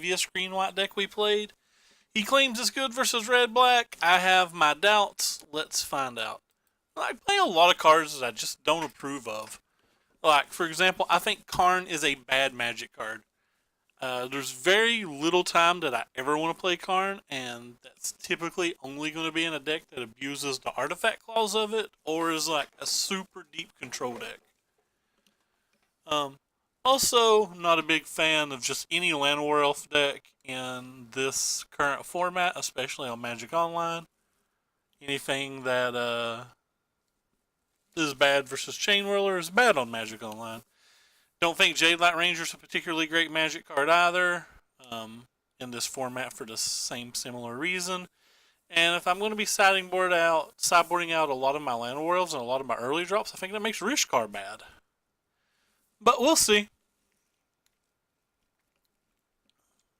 previous green-white deck we played. He claims it's good versus red-black. I have my doubts. Let's find out. I play a lot of cards that I just don't approve of. Like, for example, I think Karn is a bad Magic card. There's very little time that I ever want to play Karn, and that's typically only going to be in a deck that abuses the artifact clause of it, or is like a super deep control deck. Um, Also, not a big fan of just any Llanowar Elf deck in this current format, especially on Magic Online. Anything that is bad versus Chain Whirler is bad on Magic Online. Don't think Jadelight Ranger is a particularly great Magic card either in this format for the same similar reason. And if I'm going to be sideboarding out a lot of my Llanowar Elves and a lot of my early drops, I think that makes Rishkar bad. But we'll see.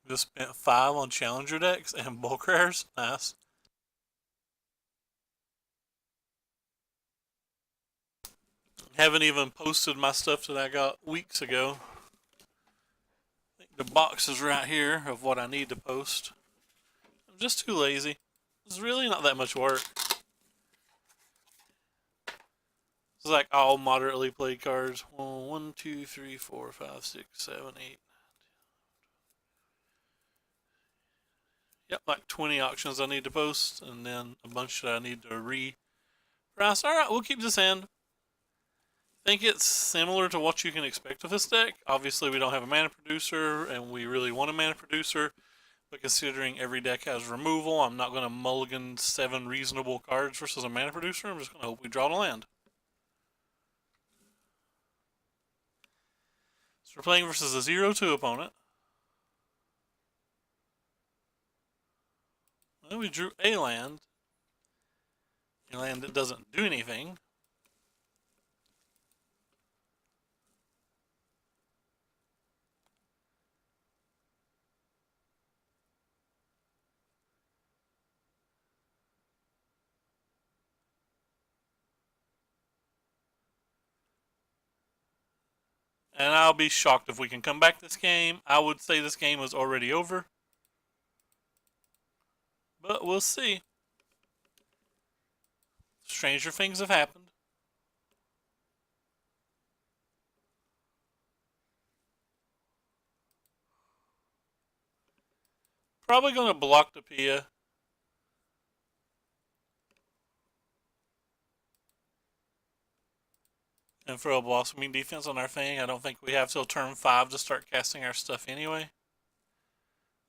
Just spent 5 on Challenger decks and bulk rares. Nice. Haven't even posted my stuff that I got weeks ago. I think the box is right here of what I need to post. I'm just too lazy. It's really not that much work. It's like all moderately played cards. 1, 2, 3, 4, 5, 6, 7, 8. Yep, like 20 auctions I need to post, and then a bunch that I need to re-price. Alright, we'll keep this hand. I think it's similar to what you can expect with this deck. Obviously, we don't have a mana producer, and we really want a mana producer. But considering every deck has removal, I'm not going to mulligan 7 reasonable cards versus a mana producer. I'm just going to hope we draw the land. So we're playing versus a 0-2 opponent. Well, we drew a land that doesn't do anything. And I'll be shocked if we can come back this game. I would say this game is already over. But we'll see. Stranger things have happened. Probably going to block the Pia. And throw a blossoming defense on our thing. I don't think we have till turn 5 to start casting our stuff anyway.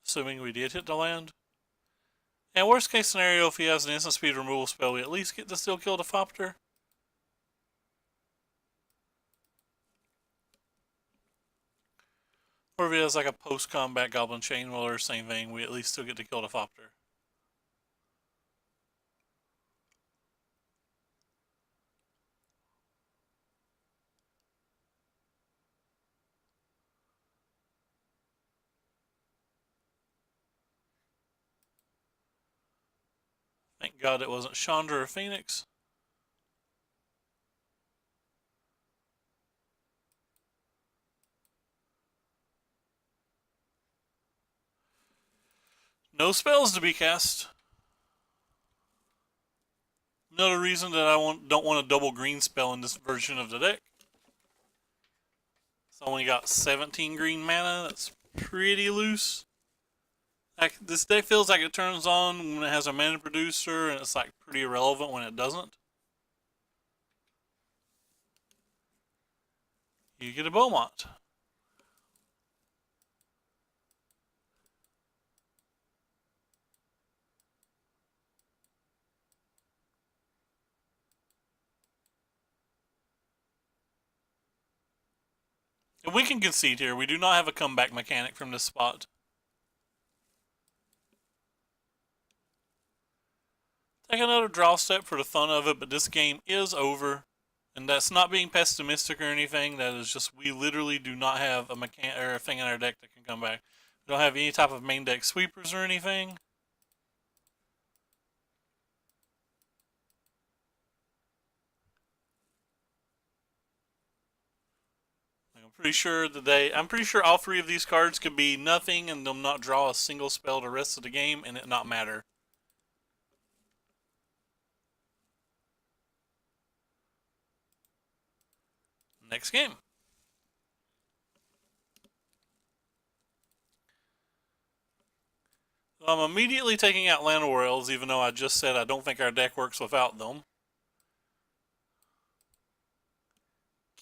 Assuming we did hit the land. And worst case scenario, if he has an instant speed removal spell, we at least get to still kill the Thopter. Or if he has like a post-combat Goblin Chain Whirler, same thing, we at least still get to kill the Thopter. Thank God it wasn't Chandra or Phoenix. No spells to be cast. Another reason that I don't want a double green spell in this version of the deck. It's only got 17 green mana. That's pretty loose. Like, this deck feels like it turns on when it has a mana producer, and it's like pretty irrelevant when it doesn't. You get a Beaumont. And we can concede here. We do not have a comeback mechanic from this spot. Take another draw step for the fun of it, but this game is over. And that's not being pessimistic or anything. That is just we literally do not have a mechanic or a thing in our deck that can come back. We don't have any type of main deck sweepers or anything. I'm pretty sure all three of these cards could be nothing and them not draw a single spell the rest of the game and it not matter. Next game. I'm immediately taking out Land of Worlds, even though I just said I don't think our deck works without them.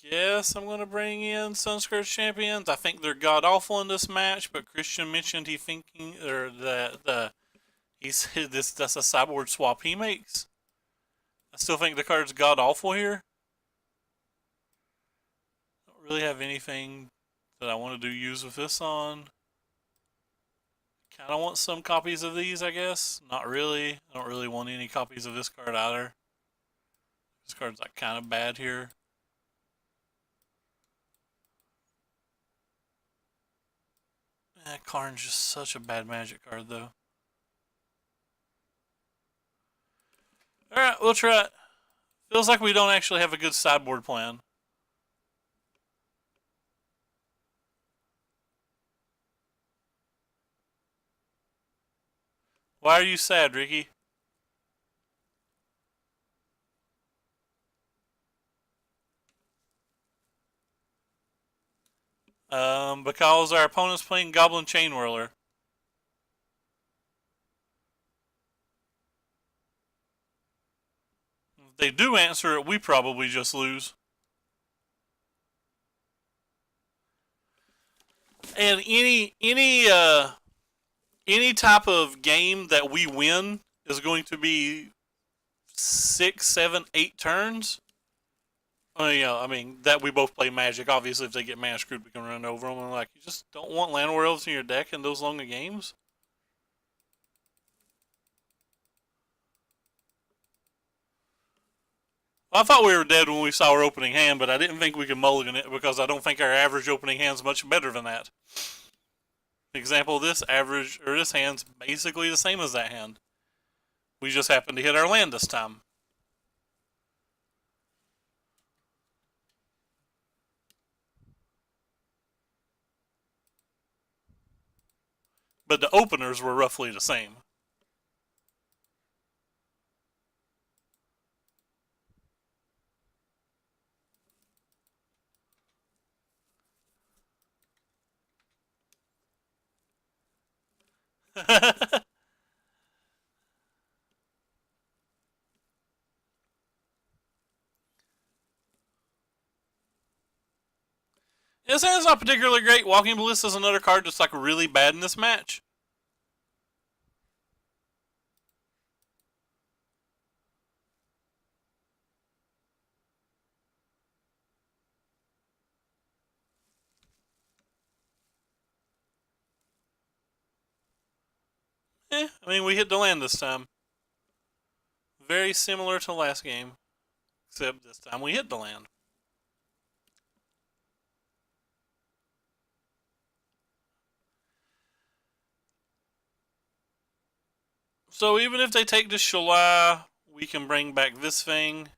Guess I'm going to bring in Sunscourge Champions. I think they're god-awful in this match, but Christian mentioned he said that's a sideboard swap he makes. I still think the card's god-awful here. Don't really have anything that I want to use with this on. Kind of want some copies of these, I guess. Not really. I don't really want any copies of this card either. This card's like kind of bad here. Karn's just such a bad Magic card, though. Alright, we'll try it. Feels like we don't actually have a good sideboard plan. Why are you sad, Ricky? Because our opponent's playing Goblin Chain Whirler. If they do answer it, we probably just lose. And any type of game that we win is going to be 6, 7, 8 turns. I mean, that we both play Magic. Obviously, if they get Mana screwed, we can run over them. And like, you just don't want Land Worlds in your deck in those long of games. Well, I thought we were dead when we saw our opening hand, but I didn't think we could mulligan it because I don't think our average opening hand's much better than that. Example, this hand's basically the same as that hand. We just happened to hit our land this time. But the openers were roughly the same. This hand's not particularly great. Walking Ballista is another card that's like really bad in this match. I mean, we hit the land this time. Very similar to last game, except this time we hit the land. So even if they take this Shalai, we can bring back this thing.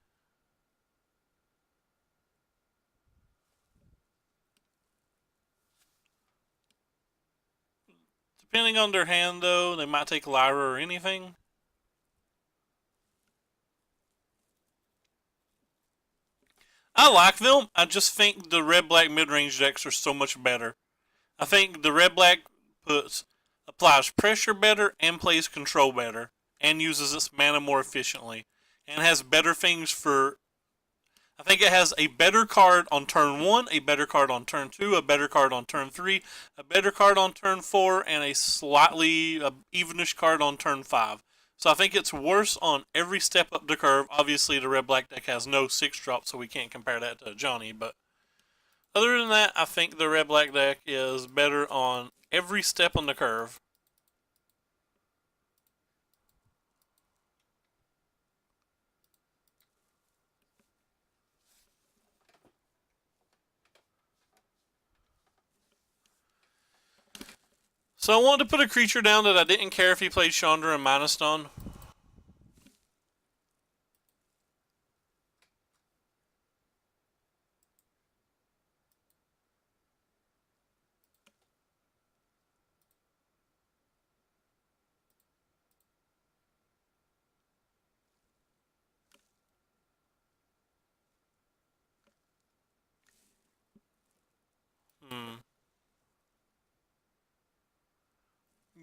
Depending on their hand, though, they might take Lyra or anything. I like them. I just think the red-black mid-range decks are so much better. I think the red-black applies pressure better and plays control better and uses its mana more efficiently and has better things for... I think it has a better card on turn 1, a better card on turn 2, a better card on turn 3, a better card on turn 4, and a slightly evenish card on turn 5. So I think it's worse on every step up the curve. Obviously, the red-black deck has no 6-drop, so we can't compare that to Johnny, but other than that, I think the red-black deck is better on every step on the curve. So I wanted to put a creature down that I didn't care if he played Chandra and Minostone.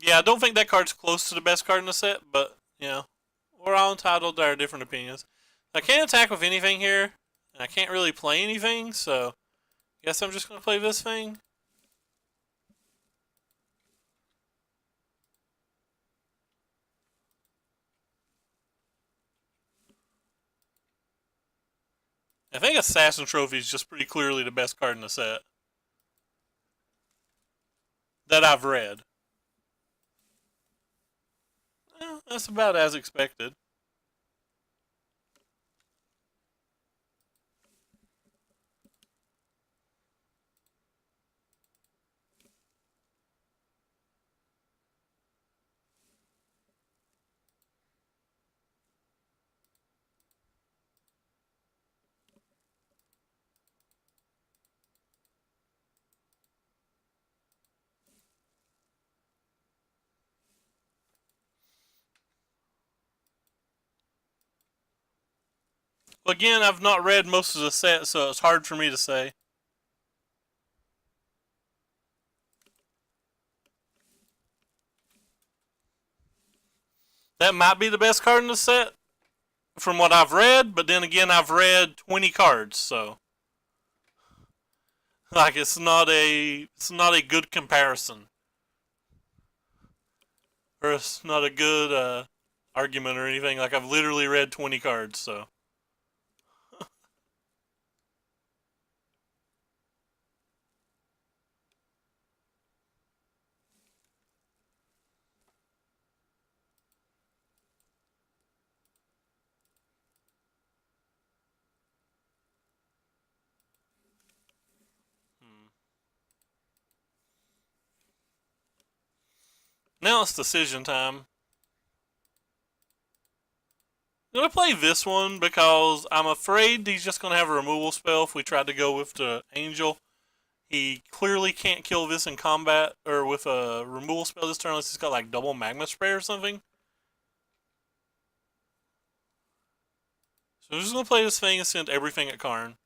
Yeah, I don't think that card's close to the best card in the set, but, you know, we're all entitled to our different opinions. I can't attack with anything here, and I can't really play anything, so I guess I'm just going to play this thing. I think Assassin Trophy is just pretty clearly the best card in the set that I've read. That's about as expected. Again, I've not read most of the set, so it's hard for me to say. That might be the best card in the set from what I've read, but then again, I've read 20 cards, so like it's not a good comparison, or it's not a good argument or anything. Like I've literally read 20 cards, so. Hmm. Now it's decision time. I'm gonna play this one because I'm afraid he's just gonna have a removal spell if we try to go with the Angel. He clearly can't kill this in combat or with a removal spell this turn unless he's got like double magma spray or something. So I'm just gonna play this thing and send everything at Karn.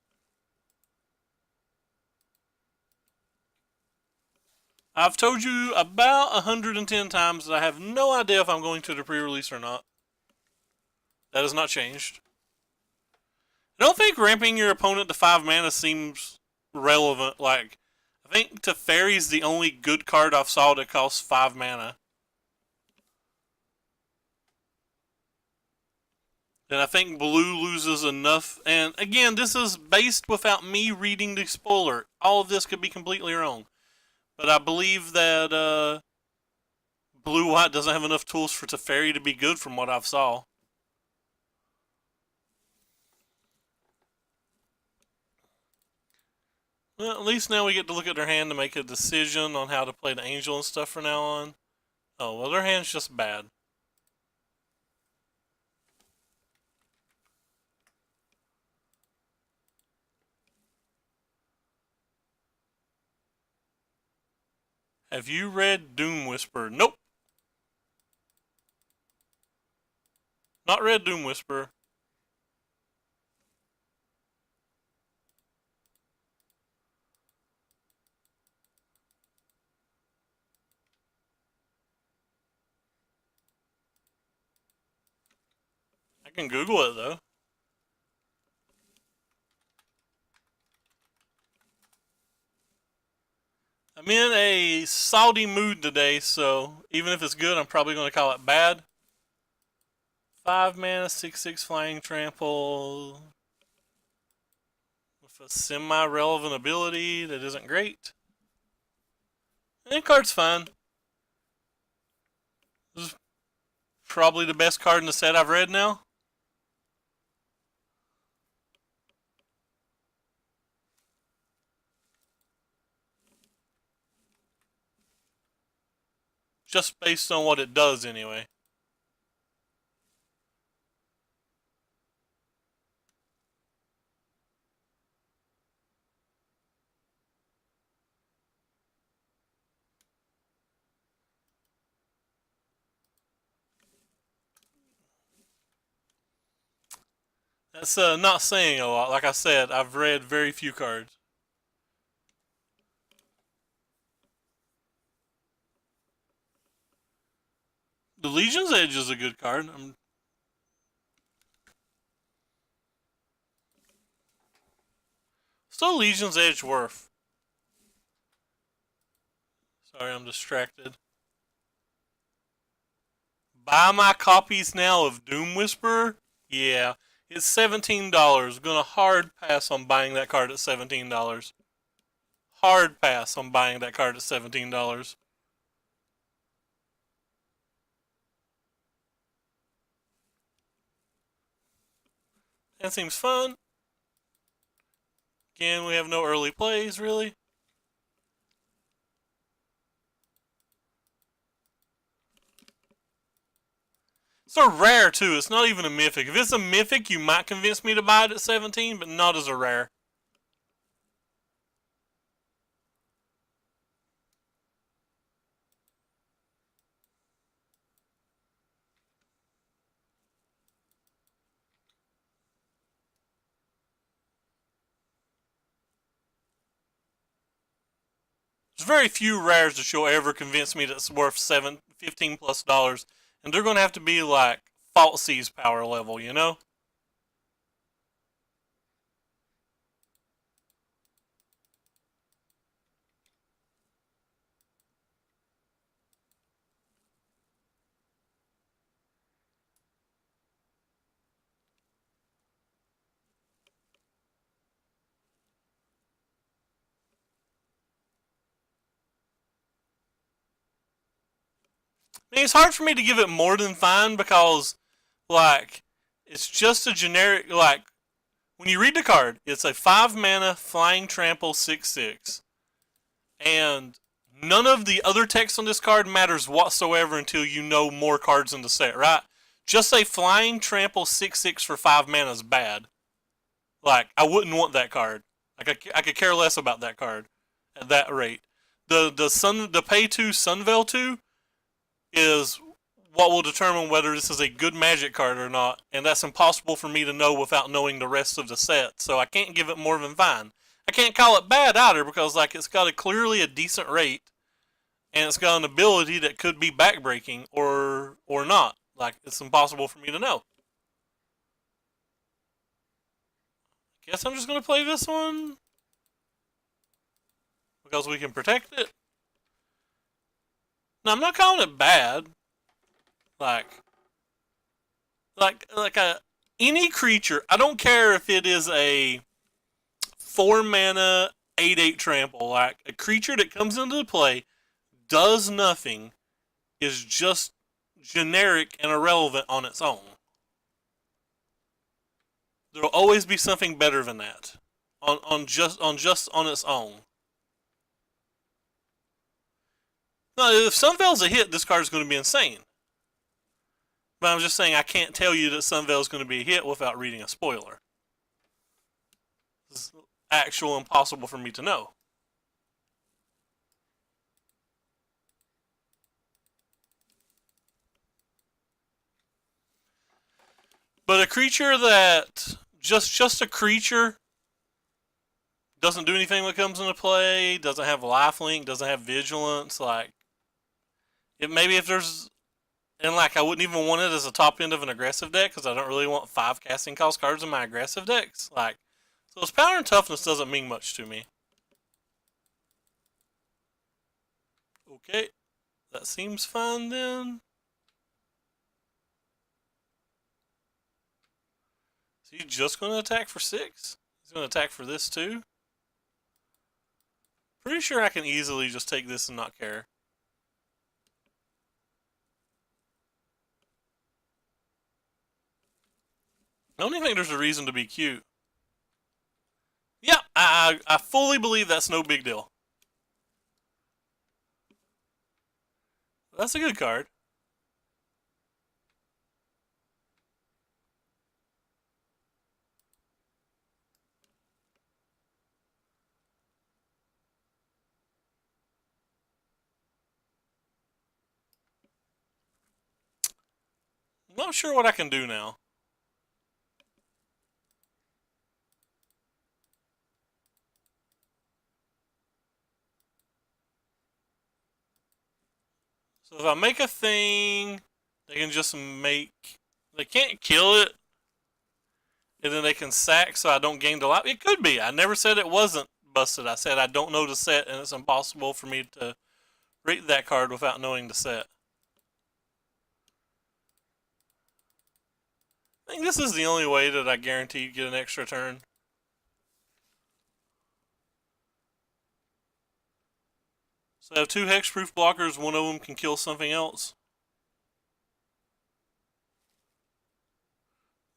I've told you about 110 times that I have no idea if I'm going to the pre-release or not. That has not changed. I don't think ramping your opponent to 5 mana seems relevant. Like, I think Teferi's the only good card I've saw that costs 5 mana. And I think blue loses enough. And again, this is based without me reading the spoiler. All of this could be completely wrong. But I believe that blue-white doesn't have enough tools for Teferi to be good from what I've saw. Well, at least now we get to look at their hand to make a decision on how to play the Angel and stuff from now on. Oh, well, their hand's just bad. Have you read Doom Whisper? Nope. Not read Doom Whisper. I can Google it, though. I'm in a salty mood today, so even if it's good, I'm probably going to call it bad. 5 mana, 6/6 flying trample with a semi-relevant ability that isn't great. And card's fine. This is probably the best card in the set I've read now. Just based on what it does, anyway. That's not saying a lot. Like I said, I've read very few cards. The Legion's Edge is a good card. Still Legion's Edge worth. Sorry, I'm distracted. Buy my copies now of Doom Whisperer? Yeah. It's $17. Gonna hard pass on buying that card at $17. Hard pass on buying that card at $17. That seems fun. Again, we have no early plays, really. It's a rare, too. It's not even a mythic. If it's a mythic, you might convince me to buy it at 17, but not as a rare. There's very few rares that you'll ever convince me that's worth $15 plus, and they're going to have to be like Falsies power level, you know? I mean, it's hard for me to give it more than fine because, like, it's just a generic, like, when you read the card, it's a 5 mana flying trample 6/6. And none of the other text on this card matters whatsoever until you know more cards in the set, right? Just a flying trample 6/6 for 5 mana is bad. Like, I wouldn't want that card. Like, I could care less about that card at that rate. The pay 2 Sunveil 2 is what will determine whether this is a good Magic card or not, and that's impossible for me to know without knowing the rest of the set. So I can't give it more than fine. I can't call it bad either because like it's got clearly a decent rate, and it's got an ability that could be backbreaking or not. Like it's impossible for me to know. Guess I'm just gonna play this one because we can protect it. No, I'm not calling it bad. Like a any creature. I don't care if it is a 4 mana 8/8 trample. Like a creature that comes into play, does nothing, is just generic and irrelevant on its own. There'll always be something better than that on just on its own. Now, if Sunveil's a hit, this card is going to be insane. But I'm just saying I can't tell you that Sunveil is going to be a hit without reading a spoiler. It's actual impossible for me to know. But a creature that just a creature doesn't do anything when it comes into play, doesn't have lifelink, doesn't have vigilance, like maybe if there's and like I wouldn't even want it as a top end of an aggressive deck because I don't really want 5 casting cost cards in my aggressive decks. Like so its power and toughness doesn't mean much to me. Okay. That seems fine then. Is he just gonna attack for 6? He's gonna attack for this too? Pretty sure I can easily just take this and not care. I don't even think there's a reason to be cute. Yeah, I fully believe that's no big deal. That's a good card. I'm not sure what I can do now. So if I make a thing, They can just make. They can't kill it, and then they can sack so I don't gain the life. It could be. I never said it wasn't busted. I said I don't know the set, and it's impossible for me to read that card without knowing the set. I think this is the only way that I guarantee you get an extra turn. So I have 2 hexproof blockers. One of them can kill something else.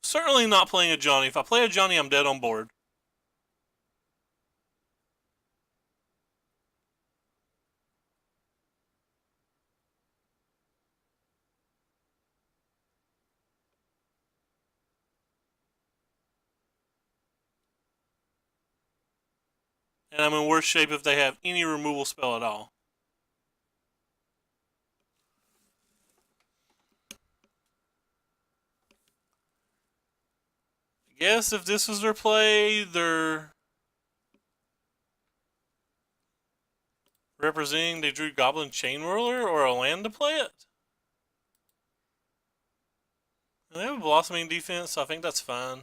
Certainly not playing a Johnny. If I play a Johnny, I'm dead on board. And I'm in worse shape if they have any removal spell at all. I guess if this is their play, they're representing they drew Goblin Chainwhirler or a land to play it. And they have a Blossoming Defense, so I think that's fine.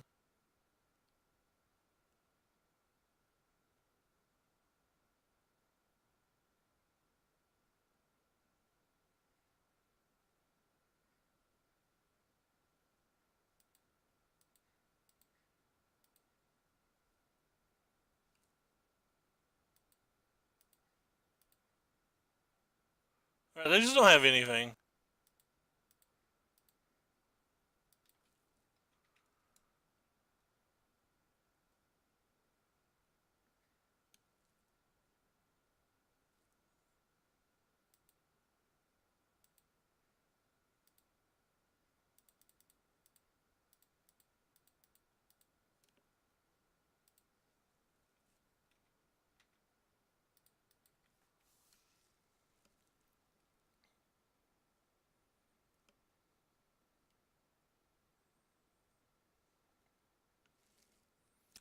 Alright, they just don't have anything.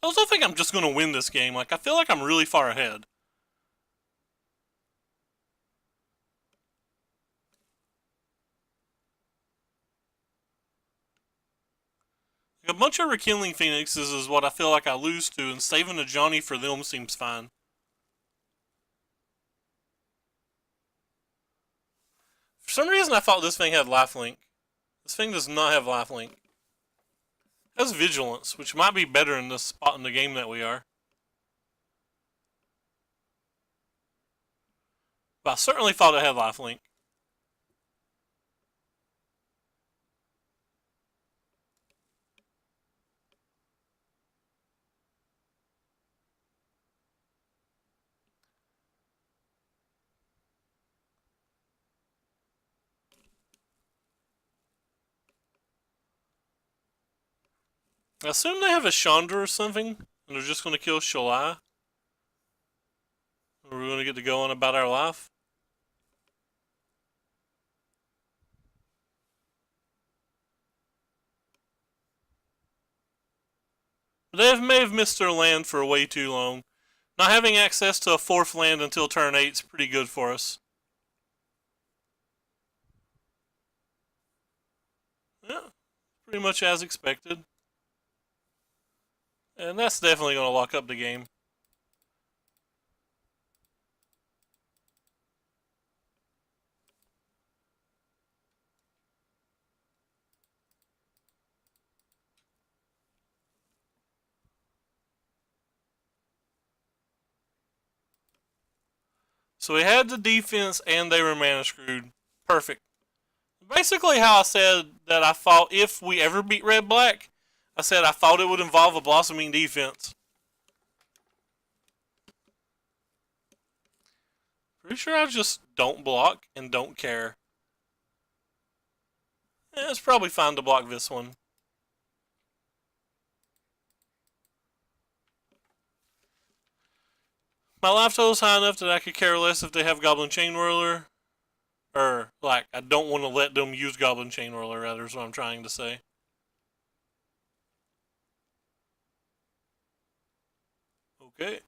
I also think I'm just going to win this game. Like, I feel like I'm really far ahead. Like, a bunch of Rekindling Phoenixes is what I feel like I lose to, and saving a Johnny for them seems fine. For some reason, I thought this thing had lifelink. This thing does not have lifelink. It has Vigilance, which might be better in this spot in the game that we are. But I certainly thought it had lifelink. I assume they have a Chandra or something, and they're just going to kill Shalai. We're going to get to go on about our life. They may have missed their land for way too long. Not having access to a 4th land until turn 8 is pretty good for us. Yeah, pretty much as expected. And that's definitely going to lock up the game. So we had the defense and they were mana screwed. Perfect. Basically how I said that I thought if we ever beat Red Black, I said I thought it would involve a Blossoming Defense. Pretty sure I just don't block and don't care. It's probably fine to block this one. My life total is high enough that I could care less if they have Goblin Chainwhirler. Or, like, I don't want to let them use Goblin Chainwhirler, rather, is what I'm trying to say. Okay.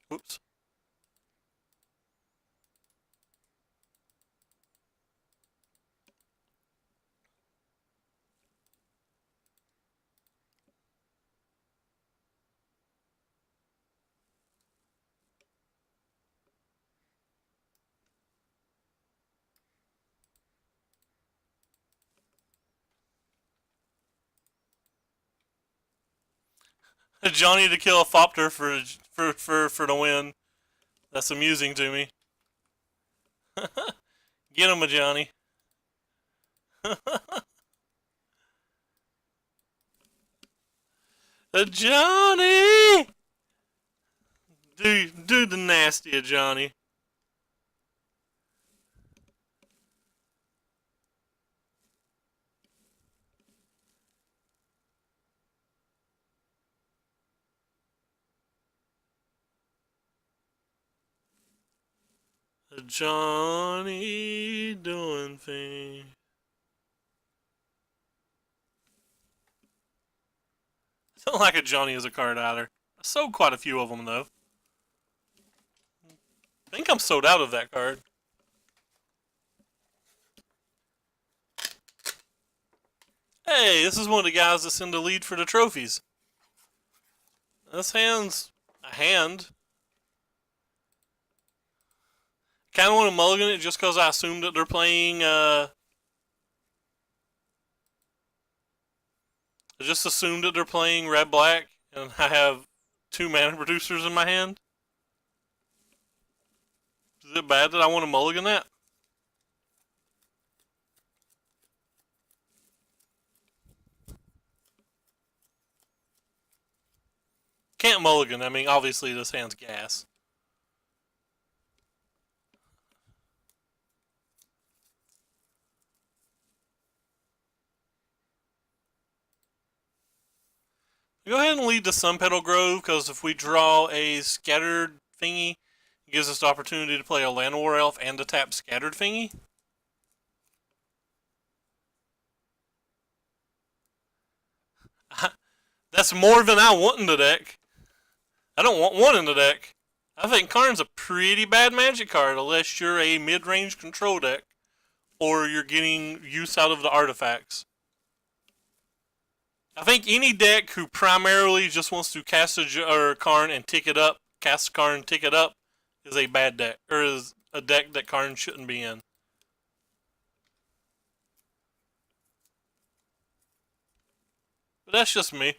Whoops. Johnny to kill a Fopter for the win. That's amusing to me. Get him, a Johnny. A Johnny! Do the nasty, a Johnny. A Johnny doing things. I don't like a Johnny as a card either. I sold quite a few of them though. I think I'm sold out of that card. Hey, this is one of the guys that's in the lead for the trophies. This hand's a hand. Kind of want to mulligan it just because I assumed that they're playing. I just assumed that they're playing red black, and I have 2 mana producers in my hand. Is it bad that I want to mulligan that? Can't mulligan. I mean, obviously this hand's gas. Go ahead and lead to Sunpetal Grove, because if we draw a scattered thingy, it gives us the opportunity to play a Llanowar Elf and to tap scattered thingy. That's more than I want in the deck. I don't want 1 in the deck. I think Karn's a pretty bad Magic card unless you're a mid-range control deck or you're getting use out of the artifacts. I think any deck who primarily just wants to cast a Karn and tick it up, cast a Karn, tick it up, is a bad deck, or is a deck that Karn shouldn't be in. But that's just me.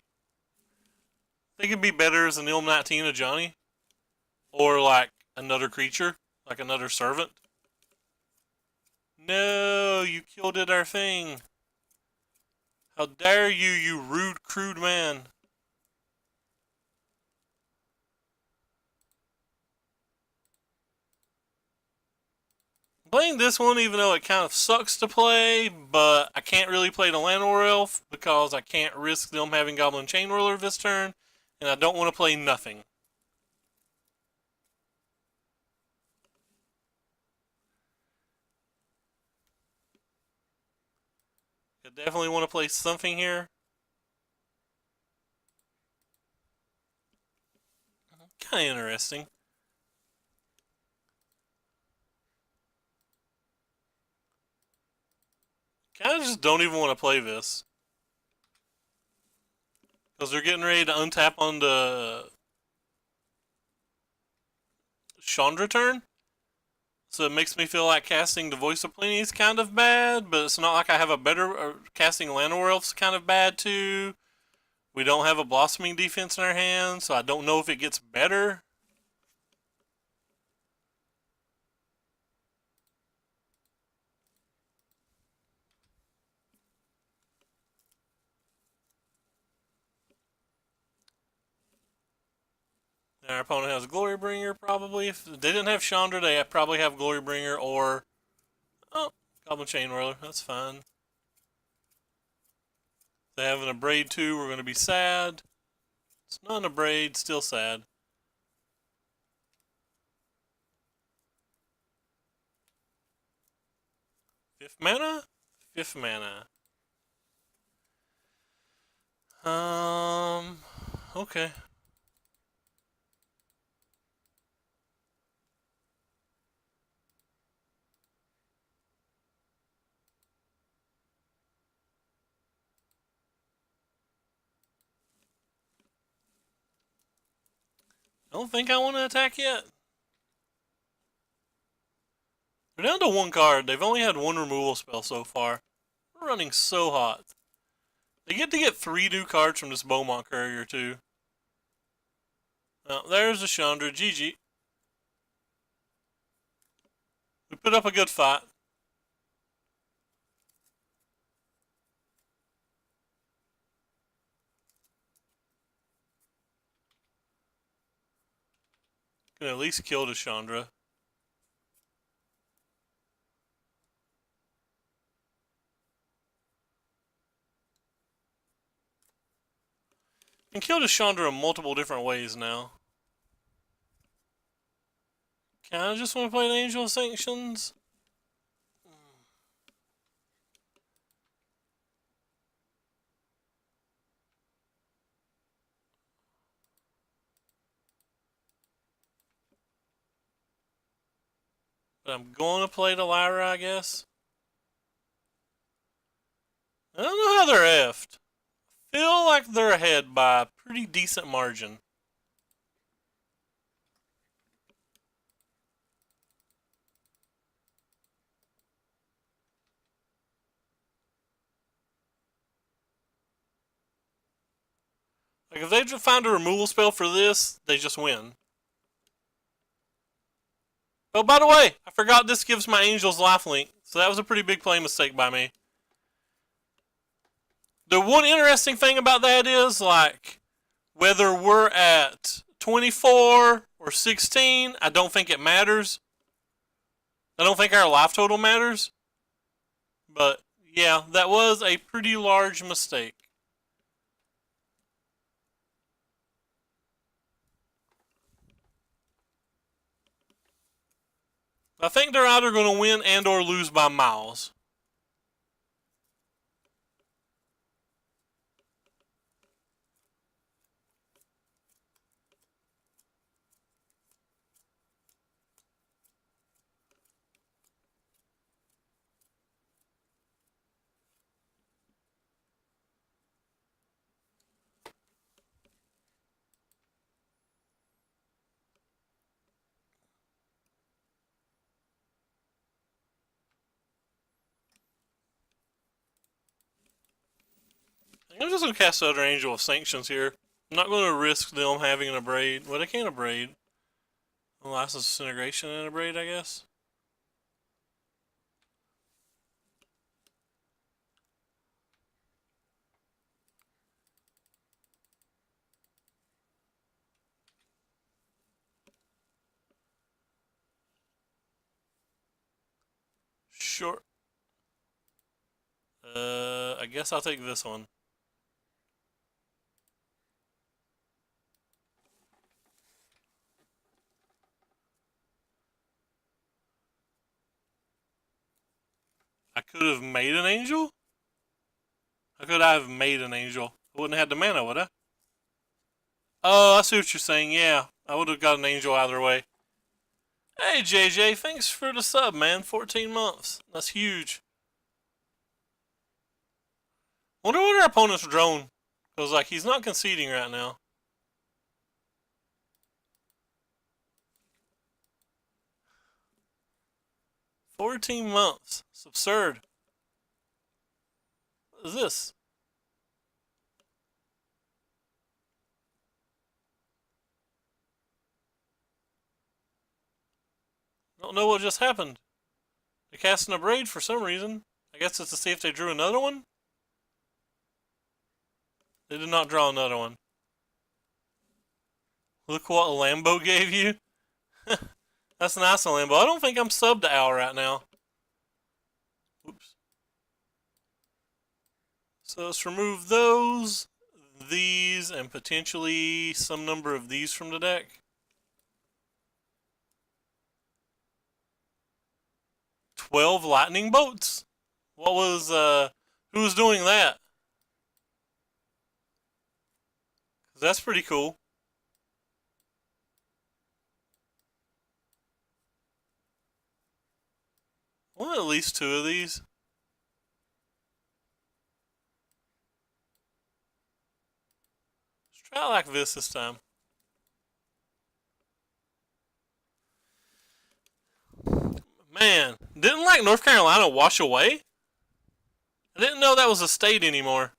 They could be better as an Ilm-19 of Johnny. Or like another creature, like another servant. No, you killed it, our thing. How dare you, you rude, crude man. Playing this one, even though it kind of sucks to play, but I can't really play the Llanowar Elf because I can't risk them having Goblin Chainwhirler this turn, and I don't want to play nothing. I definitely want to play something here. Kind of interesting. Kind of just don't even want to play this. Because they're getting ready to untap on the Chandra turn. So it makes me feel like casting the Voice of Plenty is kind of bad, but it's not like I have a better... casting Llanowar Elf's kind of bad too. We don't have a Blossoming Defense in our hand, so I don't know if it gets better. And our opponent has Glorybringer, probably. If they didn't have Chandra, they probably have Glorybringer or... oh, Goblin Chainwhirler. That's fine. If they have an Abrade too, we're going to be sad. It's not an Abrade, still sad. Fifth mana? 5th mana. Okay. I don't think I want to attack yet. They're down to one card. They've only had one removal spell so far. We're running so hot. They get to get 3 new cards from this Beaumont Courier too. Now, there's the Chandra. GG. We put up a good fight. Can at least kill the Chandra. Can kill the Chandra in multiple different ways now. Can I just want to play an Angel of Sanctions? But I'm going to play the Lyra, I guess. I don't know how they're effed. Feel like they're ahead by a pretty decent margin. Like, if they just find a removal spell for this, they just win. Oh, by the way, I forgot this gives my Angels lifelink, so that was a pretty big play mistake by me. The one interesting thing about that is, like, whether we're at 24 or 16, I don't think it matters. I don't think our life total matters. But, yeah, that was a pretty large mistake. I think they're either going to win and or lose by miles. I'm just going to cast the other Angel of Sanctions here. I'm not going to risk them having an Abrade. Well, they can't Abrade. License Disintegration and Abrade, I guess. Sure. I guess I'll take this one. I could have made an Angel? How could I have made an Angel? I wouldn't have had the mana, would I? Oh, I see what you're saying. Yeah, I would have got an Angel either way. Hey, JJ, thanks for the sub, man. 14 months. That's huge. Wonder what our opponent's drone. Because, like, he's not conceding right now. $14. It's absurd. What is this? Don't know what just happened. They cast an Abrade for some reason. I guess it's to see if they drew another one. They did not draw another one. Look what Lambo gave you. That's nice, Lambo. I don't think I'm subbed to Al right now. Oops. So let's remove those, these, and potentially some number of these from the deck. 12 lightning bolts? What was, who was doing that? That's pretty cool. I want at least 2 of these. Let's try it like this time. Man, didn't like North Carolina wash away? I didn't know that was a state anymore.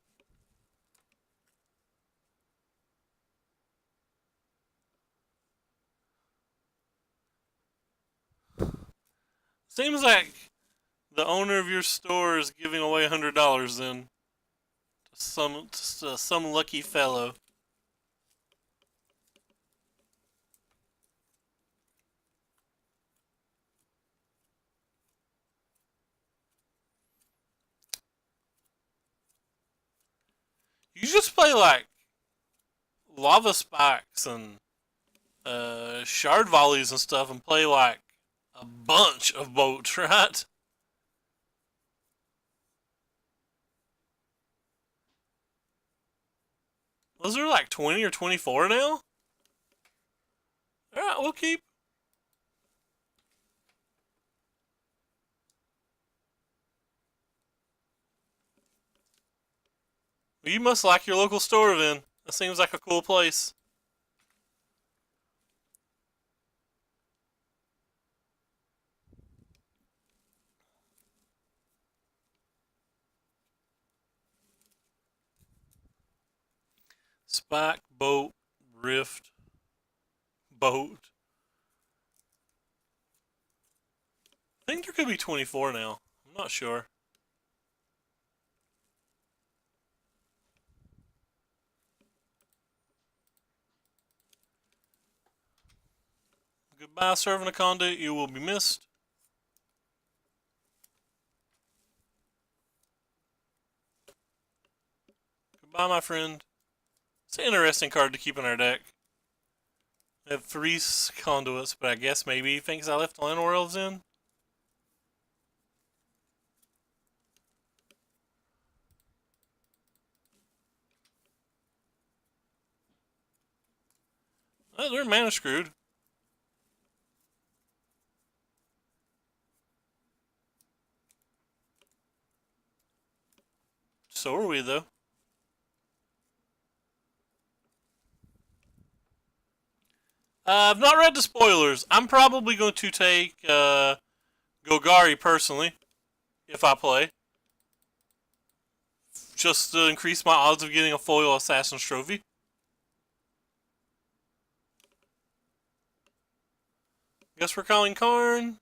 Seems like the owner of your store is giving away $100 then to some lucky fellow. You just play like lava spikes and shard volleys and stuff, and play like a bunch of boats, right? Was there like 20 or 24 now? All right, we'll keep. You must like your local store then. That seems like a cool place. Spike, boat, rift, boat. I think there could be 24 now. I'm not sure. Goodbye, servant of conduit. You will be missed. Goodbye, my friend. It's an interesting card to keep in our deck. We have 3 conduits, but I guess maybe he thinks I left the Llanowar Elves in. Oh, they're mana screwed. So are we, though. I've not read the spoilers. I'm probably going to take Golgari personally, if I play. Just to increase my odds of getting a foil Assassin's Trophy. Guess we're calling Karn.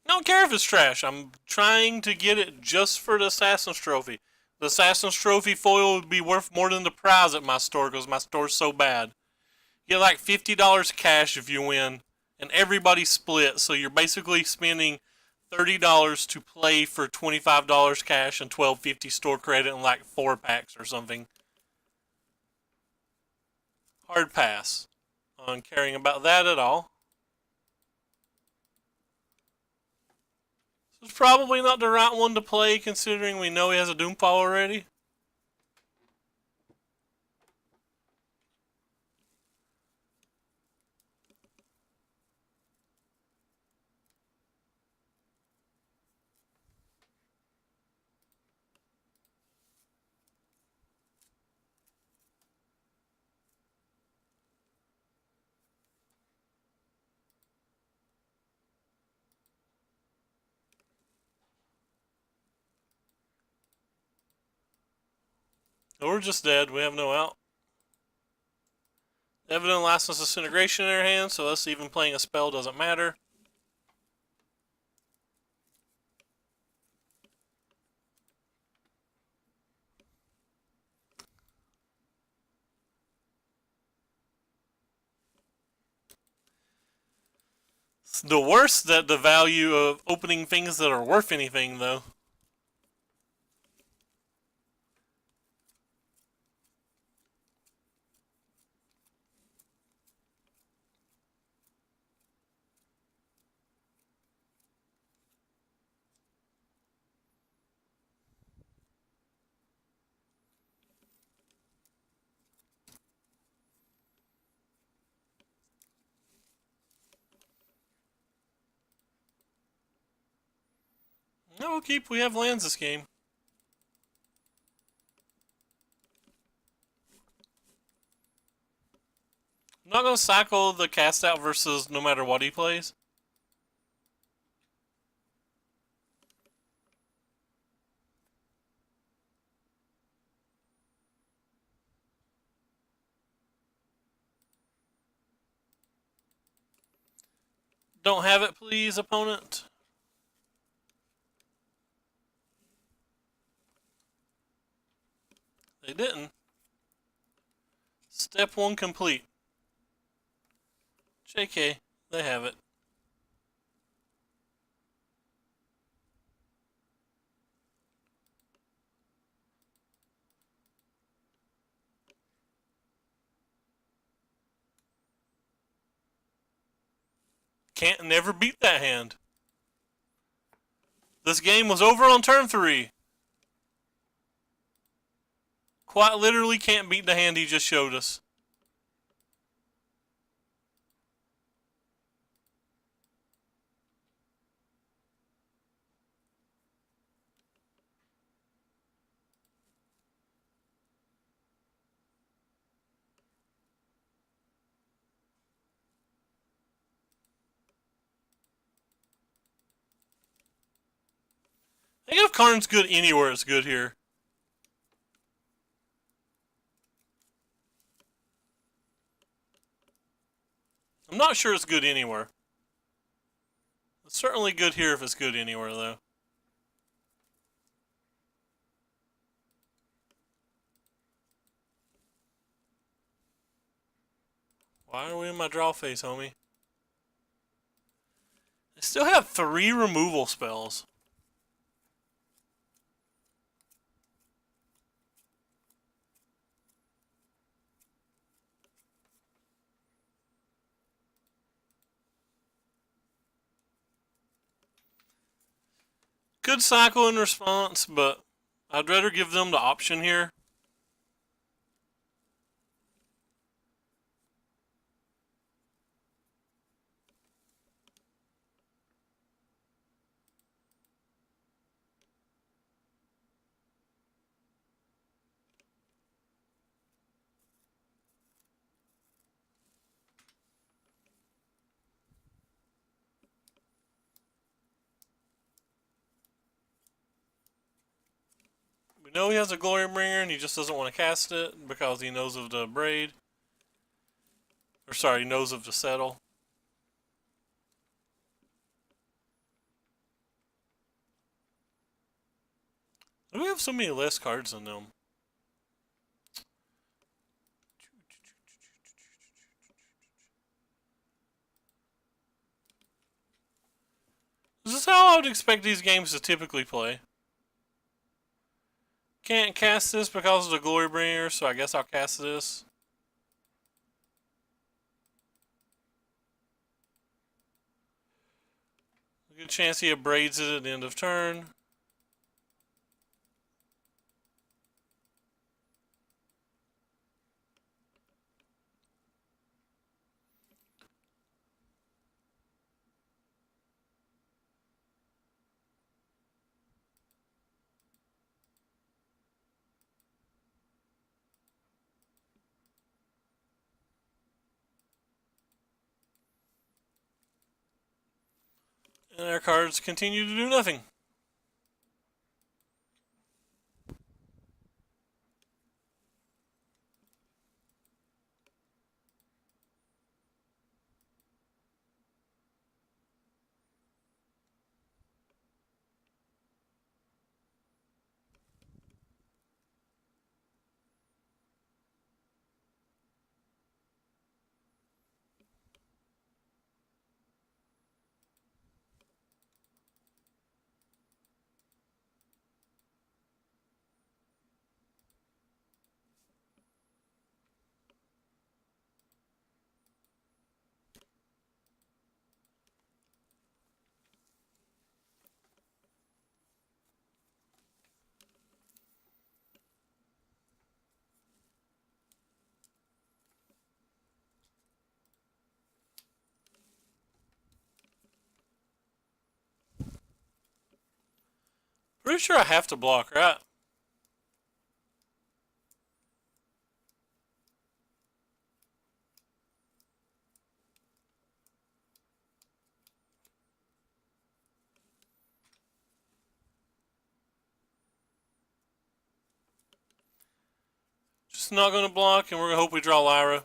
I don't care if it's trash. I'm trying to get it just for the Assassin's Trophy. The Assassin's Trophy foil would be worth more than the prize at my store because my store's so bad. You get like $50 cash if you win, and everybody split, so you're basically spending $30 to play for $25 cash and $12.50 store credit and like 4 packs or something. Hard pass on caring about that at all. It's probably not the right one to play considering we know he has a Doomfall already. We're just dead. We have no out. Evident Lastless Disintegration in our hand, so us even playing a spell doesn't matter. It's the worst that the value of opening things that are worth anything, though. No, we'll keep. We have lands this game. I'm not going to cycle the cast out versus no matter what he plays. Don't have it, please, opponent. They didn't. Step 1 complete. JK, they have it. Can't never beat that hand. This game was over on turn 3. Quite literally can't beat the hand he just showed us. I think if Karn's good anywhere, it's good here. I'm not sure it's good anywhere. It's certainly good here if it's good anywhere, though. Why are we in my draw phase, homie? I still have 3 removal spells. Good cycle in response, but I'd rather give them the option here. We know he has a Glorybringer and he just doesn't want to cast it because he knows of the braid. Or sorry, he knows of the settle. We have so many less cards than them. This is how I would expect these games to typically play. Can't cast this because of the Glorybringer, so I guess I'll cast this. Good chance he abrades it at the end of turn. And our cards continue to do nothing. Pretty sure I have to block, right? Just not going to block, and we're going to hope we draw Lyra.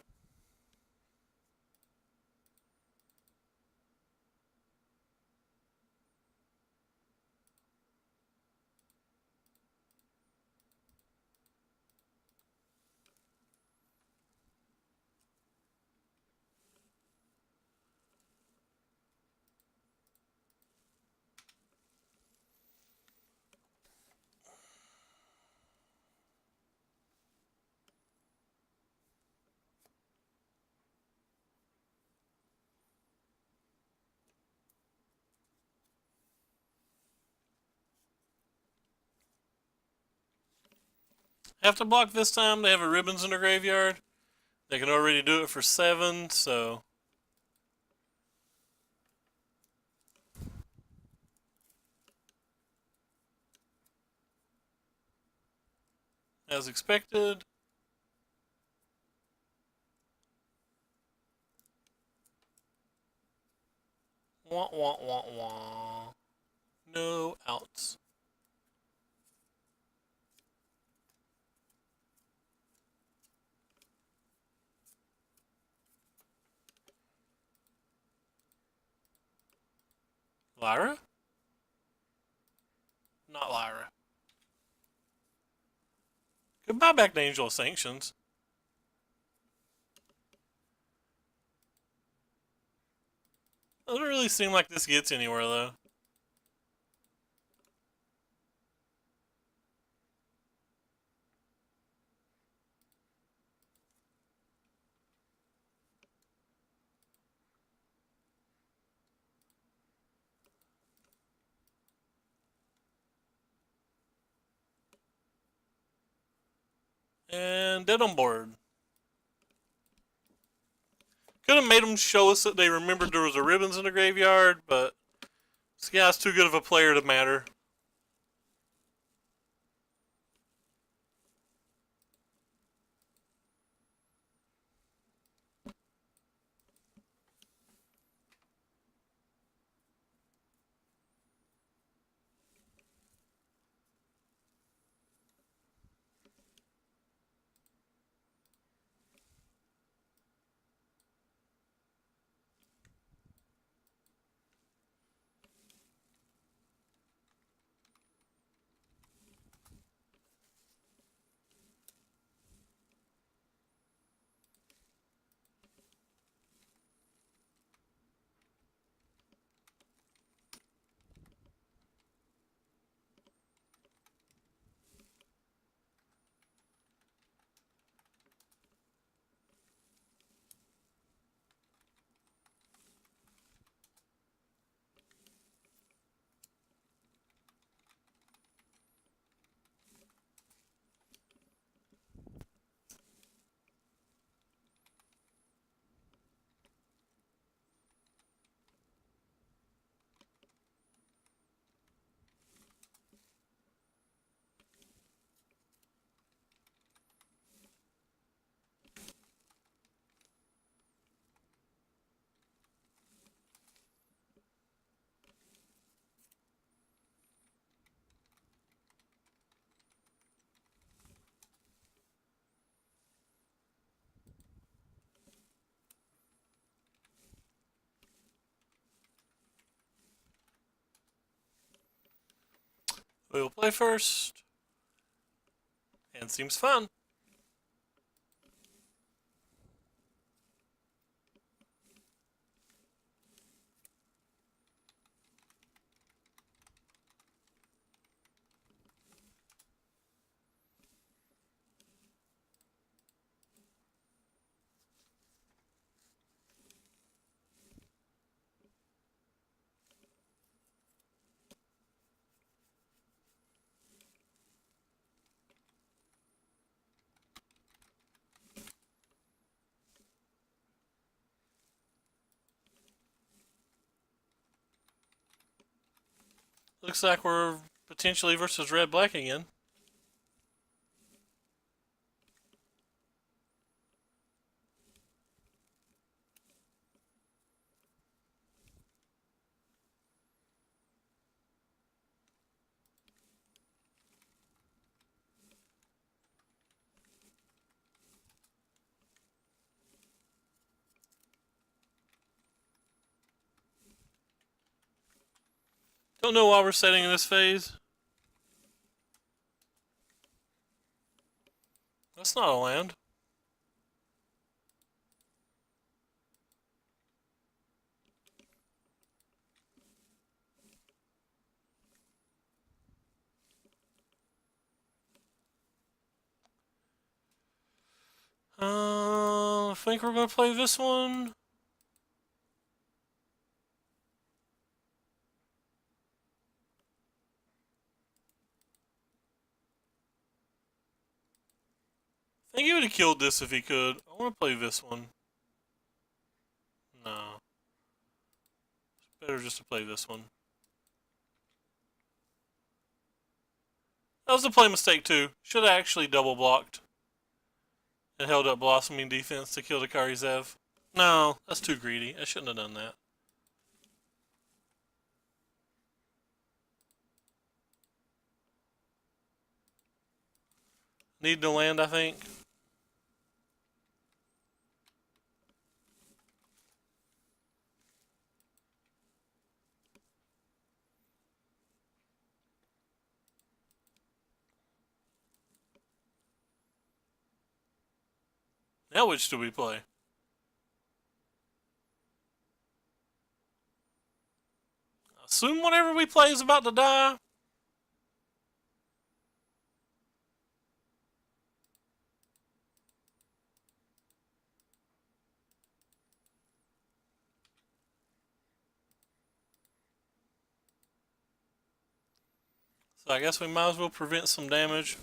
Have to block this time. They have a Ribbons in their graveyard. They can already do it for 7, so... As expected. Wah, wah, wah, wah. No outs. Lyra? Not Lyra. Goodbye back to Angel of Sanctions. Doesn't really seem like this gets anywhere, though. And dead on board. Could have made them show us that they remembered there was a Ribbons in the graveyard, but this guy's too good of a player to matter. We'll play first. And seems fun. Looks like we're potentially versus red-black again. Don't know why we're setting in this phase. That's not a land. I think we're gonna play this one. I think he would have killed this if he could. I want to play this one. No. It's better just to play this one. That was a play mistake too. Should have actually double blocked and held up blossoming defense to kill the Karizev. No, that's too greedy. I shouldn't have done that. Need to land, I think. Now which do we play? Assume whatever we play is about to die. So I guess we might as well prevent some damage.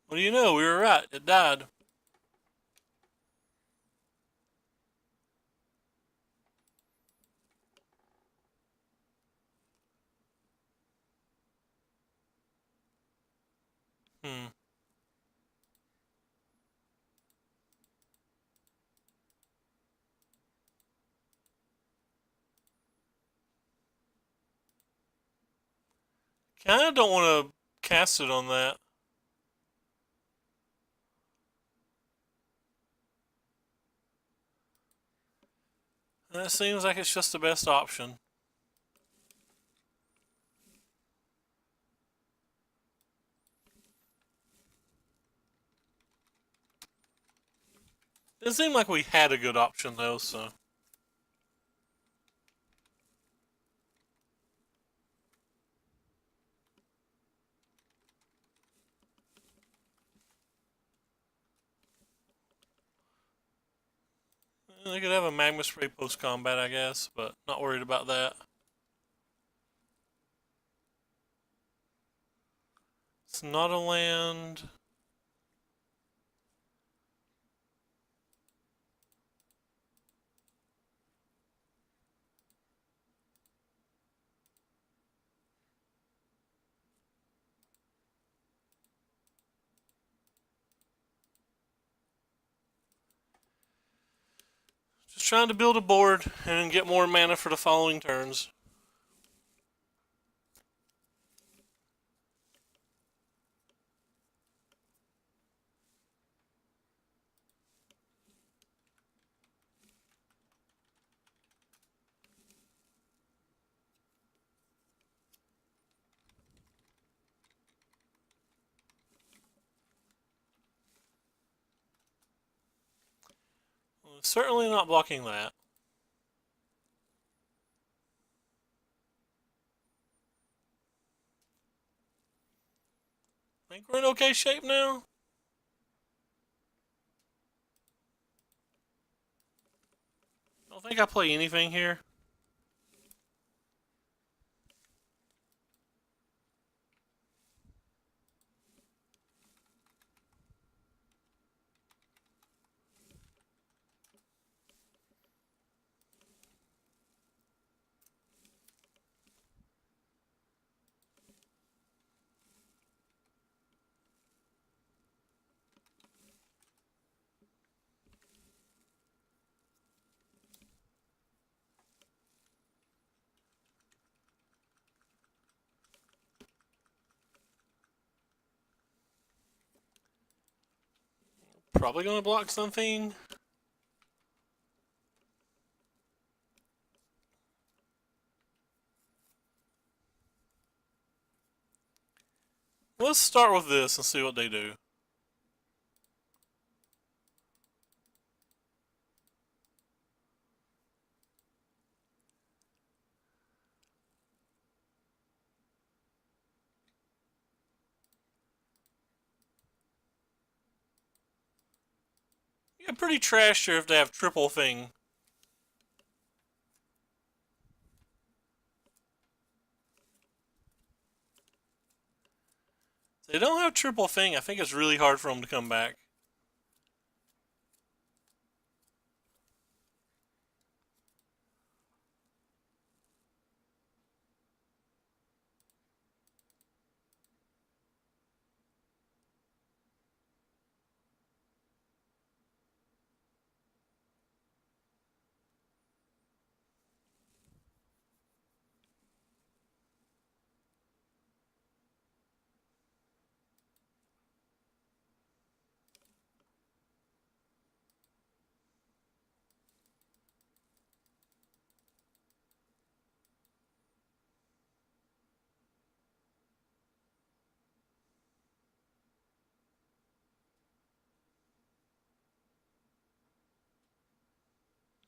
What do you know? We were right. It died. Hmm. Kinda don't want to cast it on that. That seems like it's just the best option. It seemed like we had a good option though, so. They could have a magma spray post combat, I guess, but not worried about that. It's not a land. Just trying to build a board and get more mana for the following turns. Well, certainly not blocking that. Think we're in okay shape now? I don't think I play anything here. Probably gonna block something. Let's start with this and see what they do. Yeah, pretty trash here if they have triple thing. If they don't have triple thing, I think it's really hard for them to come back.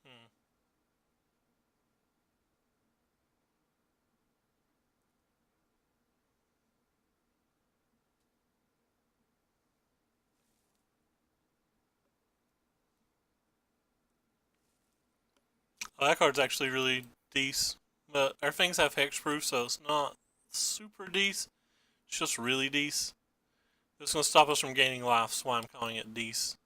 Hmm. Oh, that card's actually really decent. But our things have hexproof, so it's not super decent. It's just really decent. It's gonna stop us from gaining life, that's why I'm calling it decent.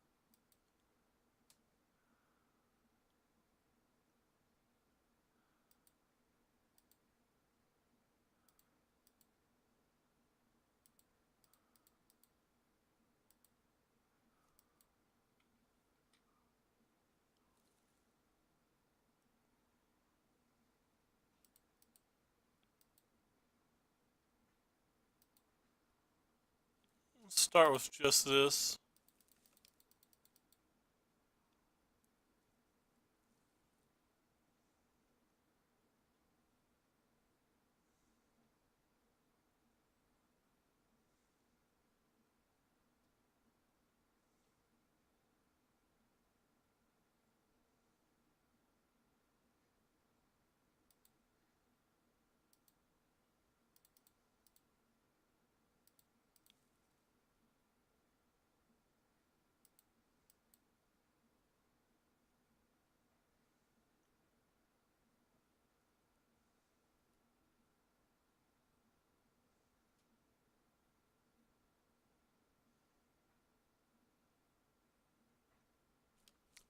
Let's start with just this.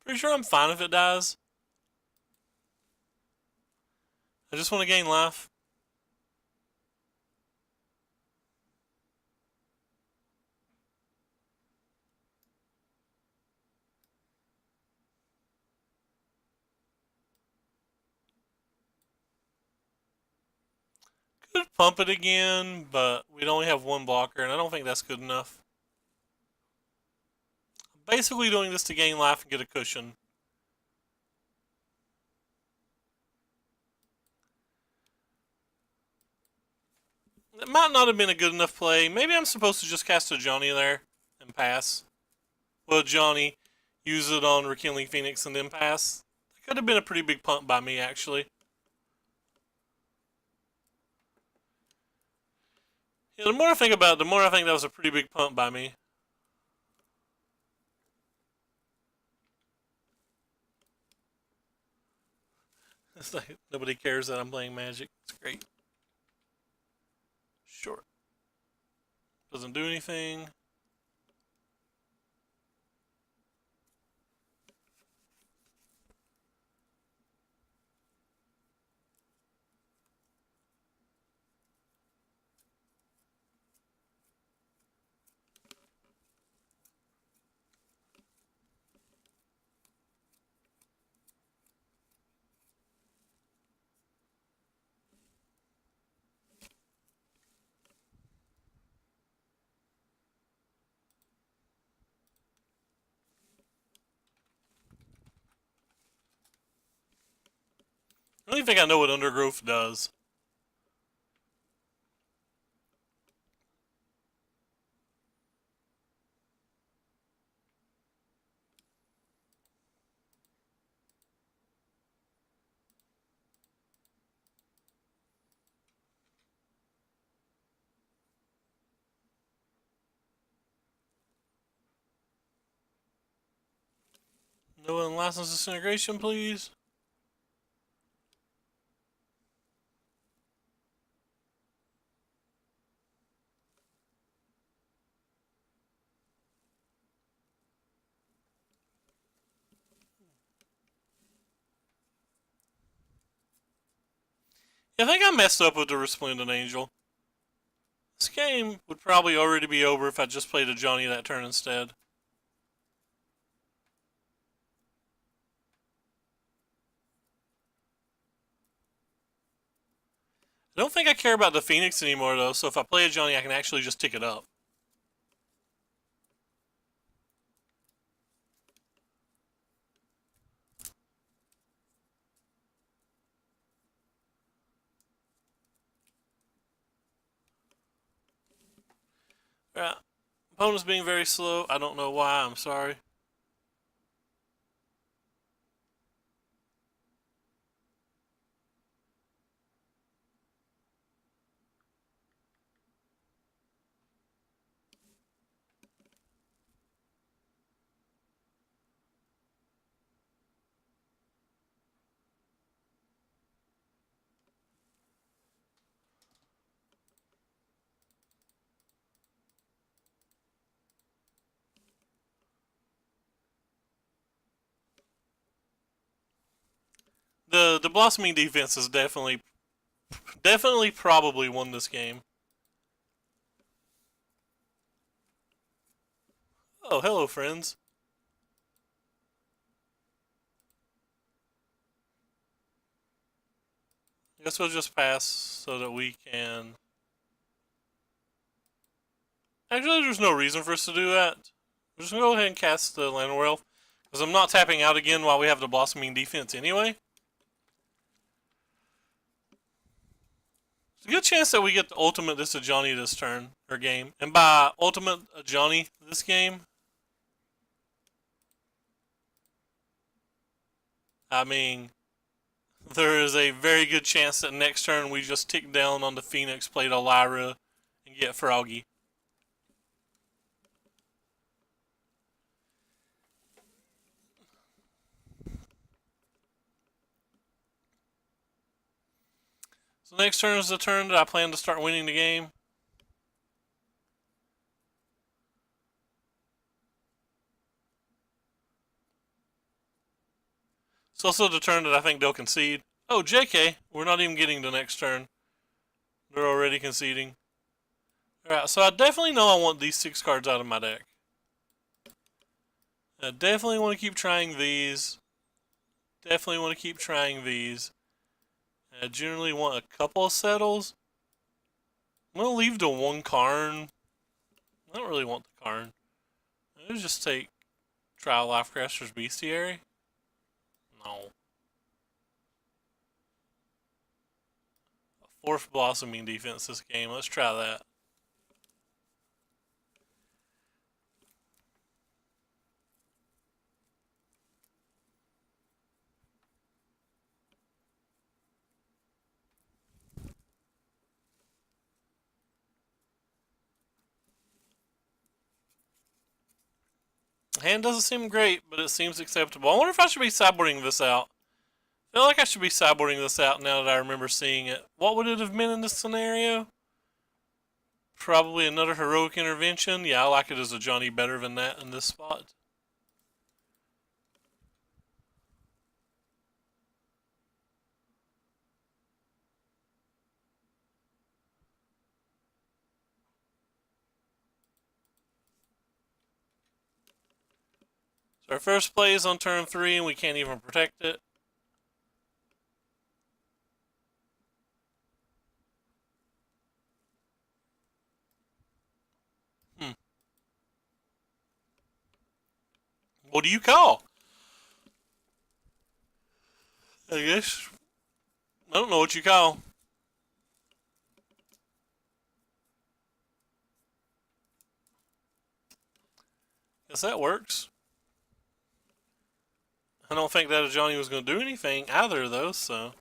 Pretty sure I'm fine if it dies. I just want to gain life. Could pump it again, but we'd only have one blocker, and I don't think that's good enough. I'm basically doing this to gain life and get a cushion. It might not have been a good enough play. Maybe I'm supposed to just cast a Johnny there and pass. Well, Johnny, use it on Rekindling Phoenix and then pass. That could have been a pretty big pump by me, actually. Yeah, the more I think about it, the more I think that was a pretty big pump by me. It's like nobody cares that I'm playing Magic. It's great. Short. Doesn't do anything. don't even think I know what Undergrowth does. No unlicensed disintegration, please. I think I messed up with the Resplendent Angel. This game would probably already be over if I just played a Johnny that turn instead. I don't think I care about the Phoenix anymore, though, so if I play a Johnny, I can actually just tick it up. Right. Opponent's being very slow. I don't know why. I'm sorry. The blossoming defense is definitely probably won this game. Oh, hello, friends. I guess we'll just pass so that we can... Actually, there's no reason for us to do that. We're just going to go ahead and cast the Llanowar Elf, because I'm not tapping out again while we have the blossoming defense anyway. There's a good chance that we get the ultimate this Ajani this turn, or game. And by ultimate Ajani this game, I mean, there is a very good chance that next turn we just tick down on the Phoenix, play to Lyra, and get Froggy. So next turn is the turn that I plan to start winning the game. It's also the turn that I think they'll concede. Oh, JK, we're not even getting the next turn. They're already conceding. Alright, so I definitely know I want these 6 cards out of my deck. I definitely want to keep trying these. Definitely want to keep trying these. I generally want a couple of settles. I'm going to leave the 1 Karn. I don't really want the Karn. I'll just take Trial Lifecrafter's Bestiary. No. A 4th Blossoming defense this game. Let's try that. Hand doesn't seem great, but it seems acceptable. I wonder if I should be sideboarding this out. I feel like I should be sideboarding this out now that I remember seeing it. What would it have been in this scenario? Probably another heroic intervention. Yeah, I like it as a Johnny better than that in this spot. So our first play is on turn 3 and we can't even protect it. What do you call? I guess I don't know what you call. Guess that works. I don't think that Johnny was going to do anything either of those, so.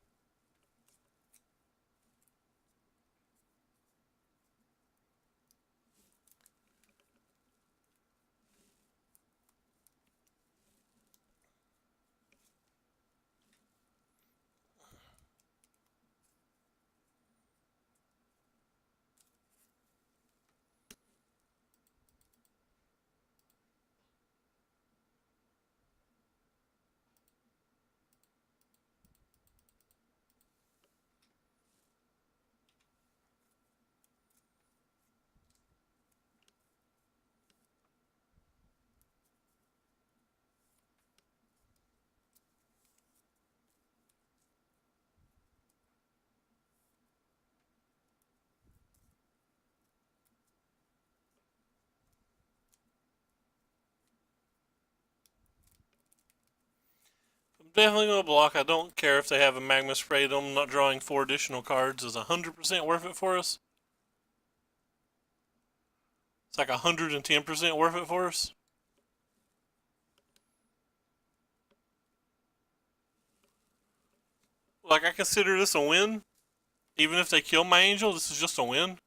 I'm definitely going to block. I don't care if they have a magma spray. I'm not drawing 4 additional cards is 100% worth it for us. It's like 110% worth it for us. Like, I consider this a win. Even if they kill my angel, this is just a win.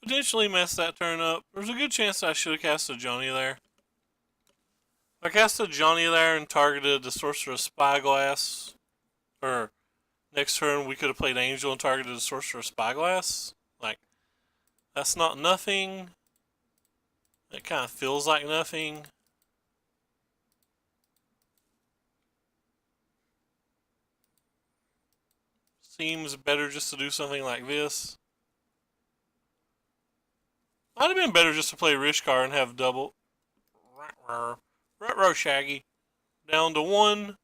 Potentially mess that turn up. There's a good chance I should have cast a Johnny there. If I cast a Johnny there and targeted the Sorcerer's Spyglass, or next turn we could have played Angel and targeted the Sorcerer's Spyglass. Like, that's not nothing. It kind of feels like nothing. Seems better just to do something like this. Might have been better just to play Rishkar and have double. Ruh-roh, Shaggy. Down to 1.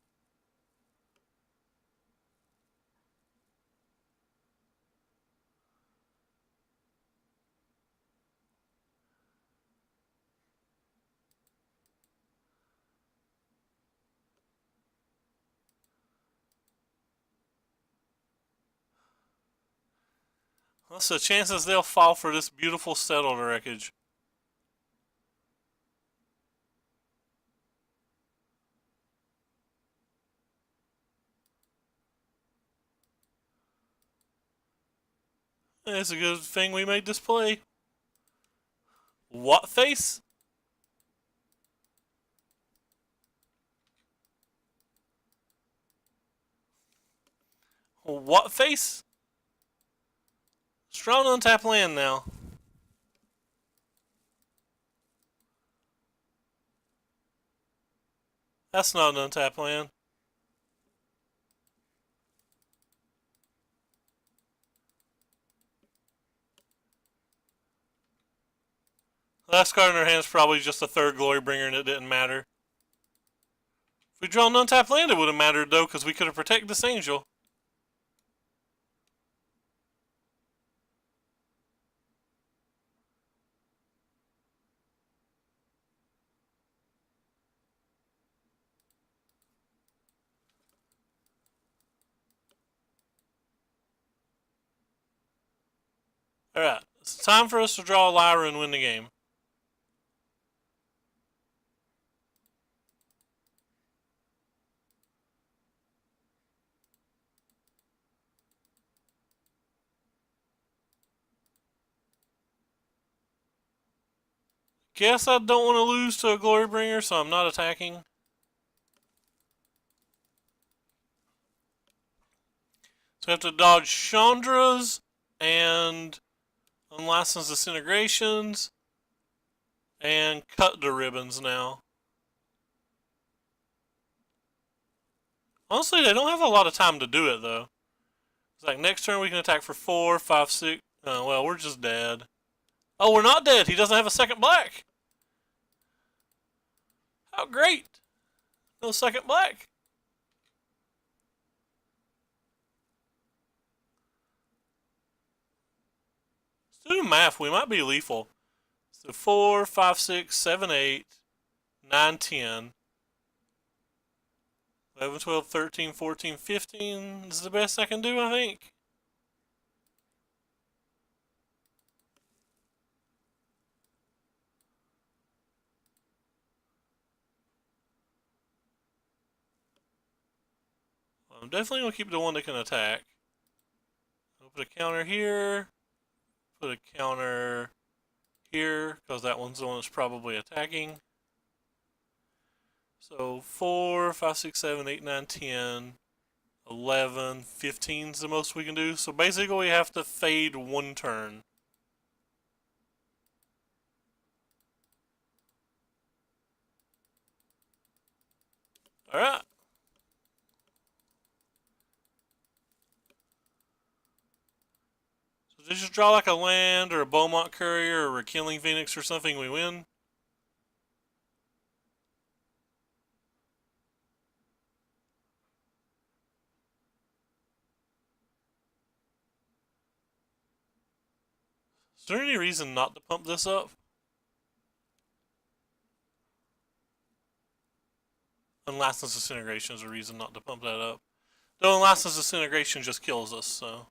What's the chances they'll fall for this beautiful settled wreckage? It's a good thing we made this play. What face? What face? Strong untap land now. That's not an untap land. Last card in our hand is probably just a third Glorybringer and it didn't matter. If we draw an untapped land, it would have mattered though, because we could have protected this angel. Alright, it's time for us to draw a Lyra and win the game. Guess I don't want to lose to a Glorybringer, so I'm not attacking. So we have to dodge Chandra's and unlicensed disintegrations and cut the ribbons now. Honestly, they don't have a lot of time to do it though. It's like next turn we can attack for 4, 5, 6. Oh, well, we're just dead. Oh, we're not dead. He doesn't have a second black. How great. No second black. Let's do the math. We might be lethal. So 4, 5, 6, 7, 8, 9, 10, 11, 12, 13, 14, 15 is the best I can do, I think. I'm definitely going to keep the one that can attack. I'll put a counter here. Put a counter here, because that one's the one that's probably attacking. So 4, 5, 6, 7, 8, 9, 10, 11, 15 is the most we can do. So basically we have to fade one turn. Alright. So just draw like a land or a Beaumont Courier or a Killing Phoenix or something, we win. Is there any reason not to pump this up? Unlicensed Disintegration is a reason not to pump that up. Though Unlicensed Disintegration just kills us, so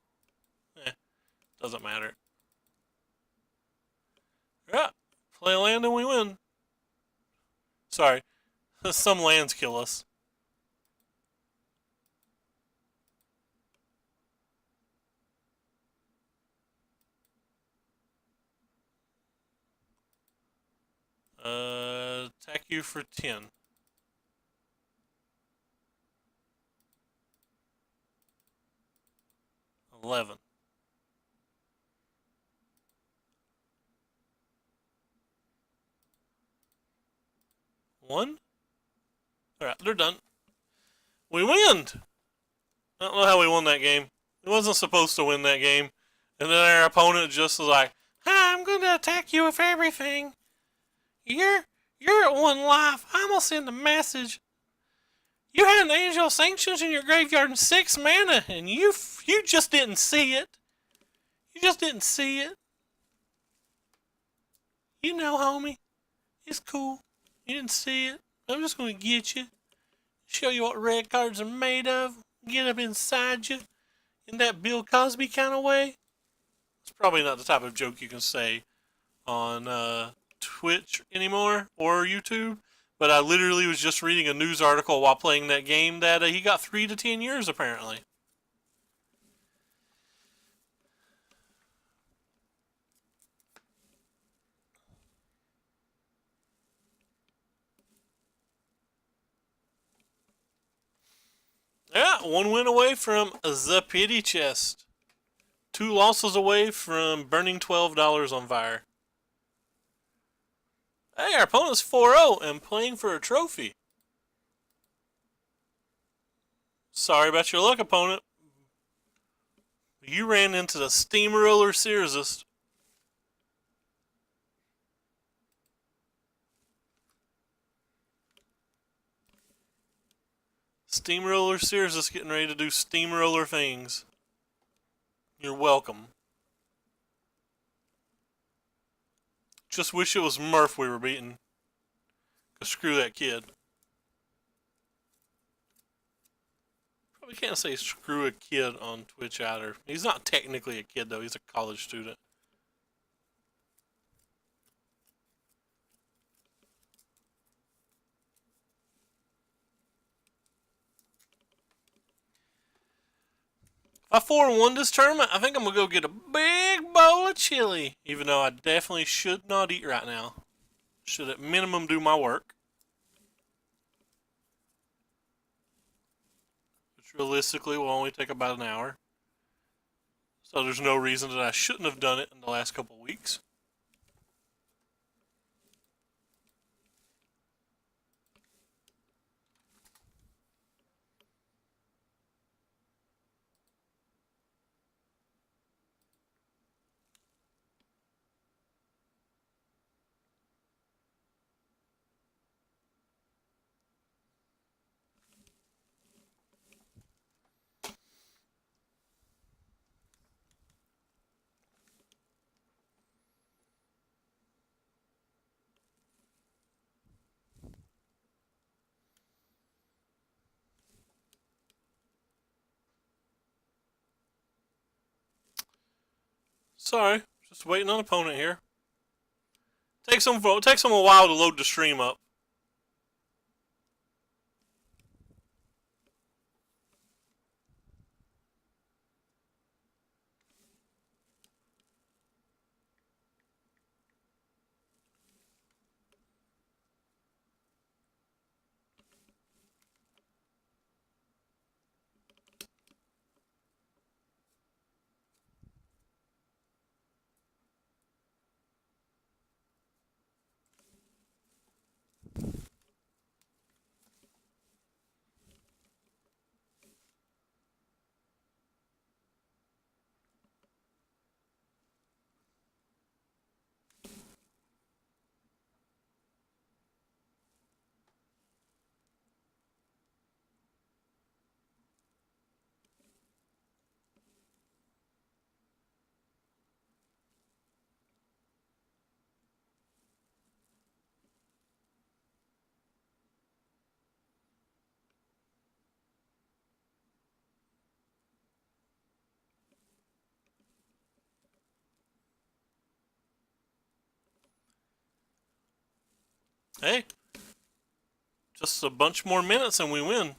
doesn't matter. Yeah, play a land and we win. Sorry, some lands kill us. Attack you for 10. 11. One? Alright, they're done. We win! I don't know how we won that game. We wasn't supposed to win that game. And then our opponent just was like, "Hi, I'm gonna attack you with everything. You're at one life. I'm gonna send a message. You had an Angel of Sanctions in your graveyard and 6 mana, and you just didn't see it. You just didn't see it. You know, homie. It's cool. You didn't see it. I'm just gonna get you. Show you what red cards are made of. Get up inside you. In that Bill Cosby kind of way. It's probably not the type of joke you can say on Twitch anymore or YouTube. But I literally was just reading a news article while playing that game that he got 3 to 10 years apparently. Yeah, 1 win away from the pity chest. 2 losses away from burning $12 on fire. Hey, our opponent's 4-0 and playing for a trophy. Sorry about your luck, opponent. You ran into the Steamroller Searsist. Steamroller Searsist getting ready to do steamroller things. You're welcome. Just wish it was Murph we were beating. Cause screw that kid. Probably can't say screw a kid on Twitch either. He's not technically a kid though, he's a college student. If I 4-1 this tournament, I think I'm going to go get a big bowl of chili. Even though I definitely should not eat right now. Should at minimum do my work. Which realistically will only take about an hour. So there's no reason that I shouldn't have done it in the last couple of weeks. Sorry, just waiting on opponent here. Takes them a while to load the stream up. Hey, just a bunch more minutes and we win.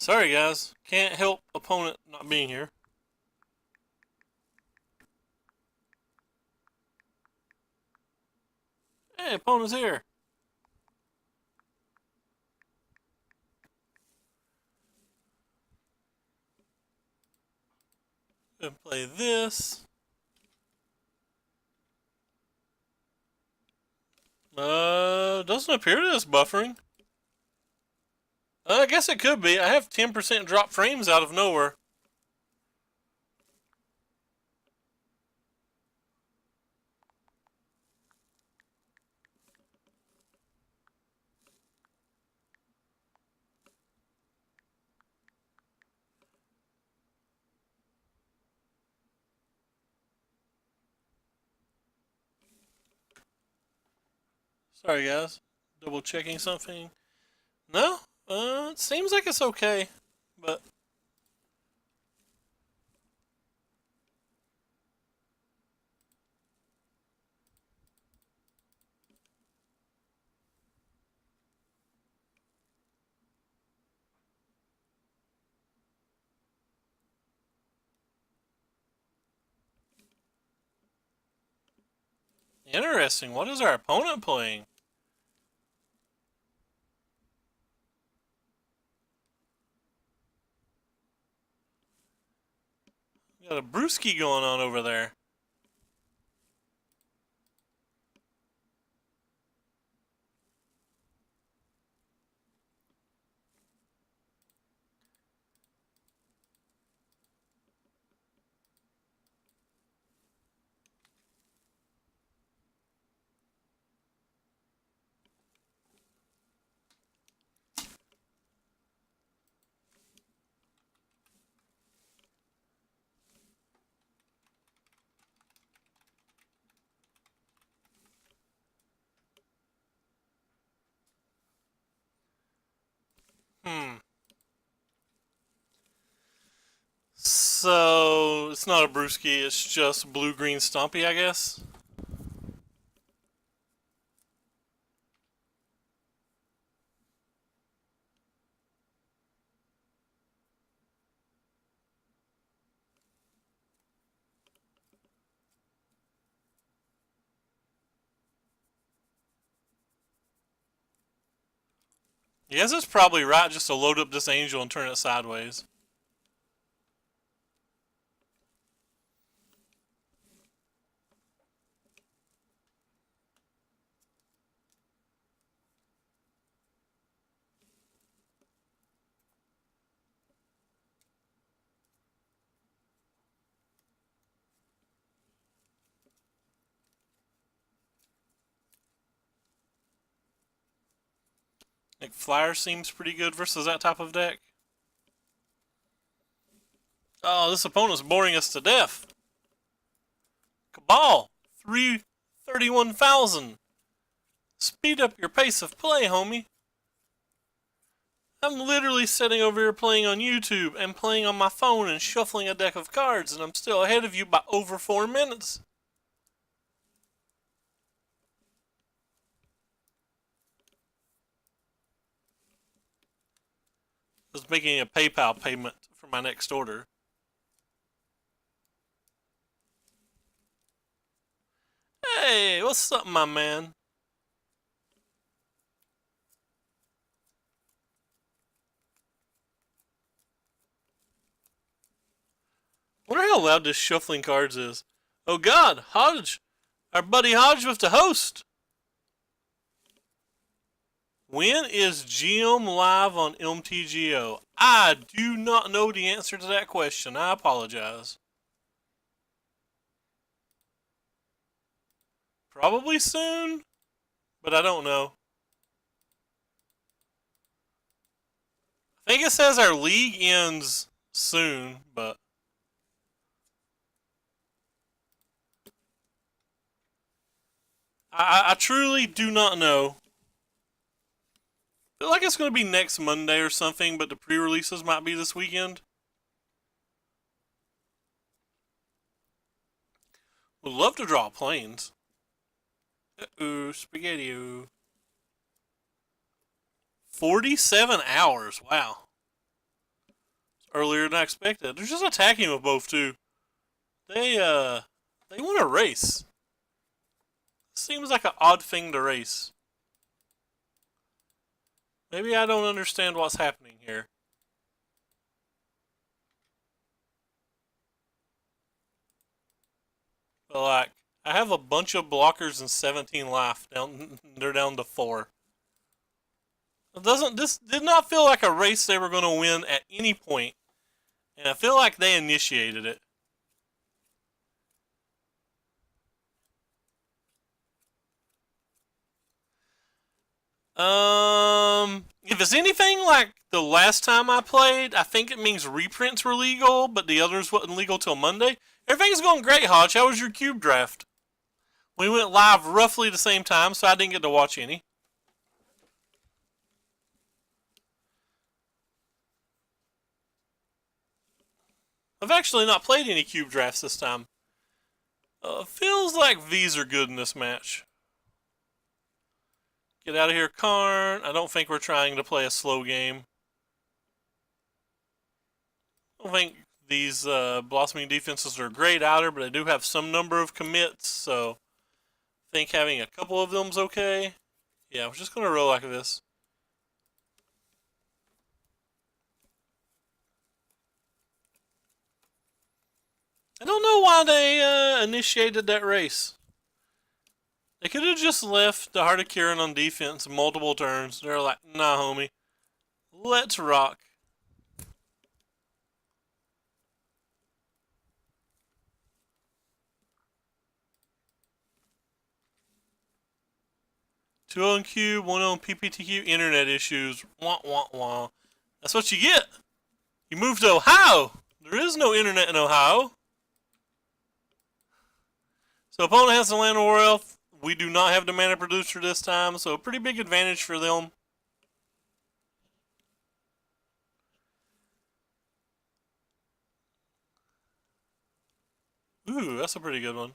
Sorry guys, can't help opponent not being here. Hey, opponent's here. Gonna play this. Doesn't appear that it's buffering. I guess it could be. I have 10% drop frames out of nowhere. Sorry guys, double checking something. No, it seems like it's okay, but interesting. What is our opponent playing? Got a brewski going on over there. Hmm. So it's not a brewski. It's just blue green stompy, I guess. Yes, it's probably right just to load up this angel and turn it sideways. I think Flyer seems pretty good versus that type of deck. Oh, this opponent's boring us to death. Cabal, 331,000. Speed up your pace of play, homie. I'm literally sitting over here playing on YouTube and playing on my phone and shuffling a deck of cards, and I'm still ahead of you by over 4 minutes. I was making a PayPal payment for my next order. Hey, what's up, my man? I wonder how loud this shuffling cards is. Oh god, Hodge! Our buddy Hodge with the host! When is GM live on MTGO? I do not know the answer to that question. I apologize. Probably soon, but I don't know. I think it says our league ends soon, but I truly do not know. I feel like it's going to be next Monday or something, but the pre-releases might be this weekend. Would love to draw planes. Uh-oh, spaghetti-o. 47 hours, wow. Earlier than I expected. They're just attacking with both, too. They want to race. Seems like an odd thing to race. Maybe I don't understand what's happening here. But like, I have a bunch of blockers and 17 life. They're down to 4. This did not feel like a race they were going to win at any point, and I feel like they initiated it. If it's anything like the last time I played, I think it means reprints were legal, but the others wasn't legal till Monday. Everything's going great, Hodge. How was your cube draft? We went live roughly the same time, so I didn't get to watch any. I've actually not played any cube drafts this time. Feels like V's are good in this match. Get out of here, Karn. I don't think we're trying to play a slow game. I don't think these blossoming defenses are great outer, but I do have some number of commits, so I think having a couple of them's okay. Yeah, we're just going to roll like this. I don't know why they initiated that race. They could have just left the Heart of Kirin on defense multiple turns. They're like, nah, homie. Let's rock. Two on Cube, one on PPTQ, internet issues. Wah, wah, wah. That's what you get. You moved to Ohio. There is no internet in Ohio. So opponent has the land of War Elf. We do not have the mana producer this time, so a pretty big advantage for them. Ooh, that's a pretty good one.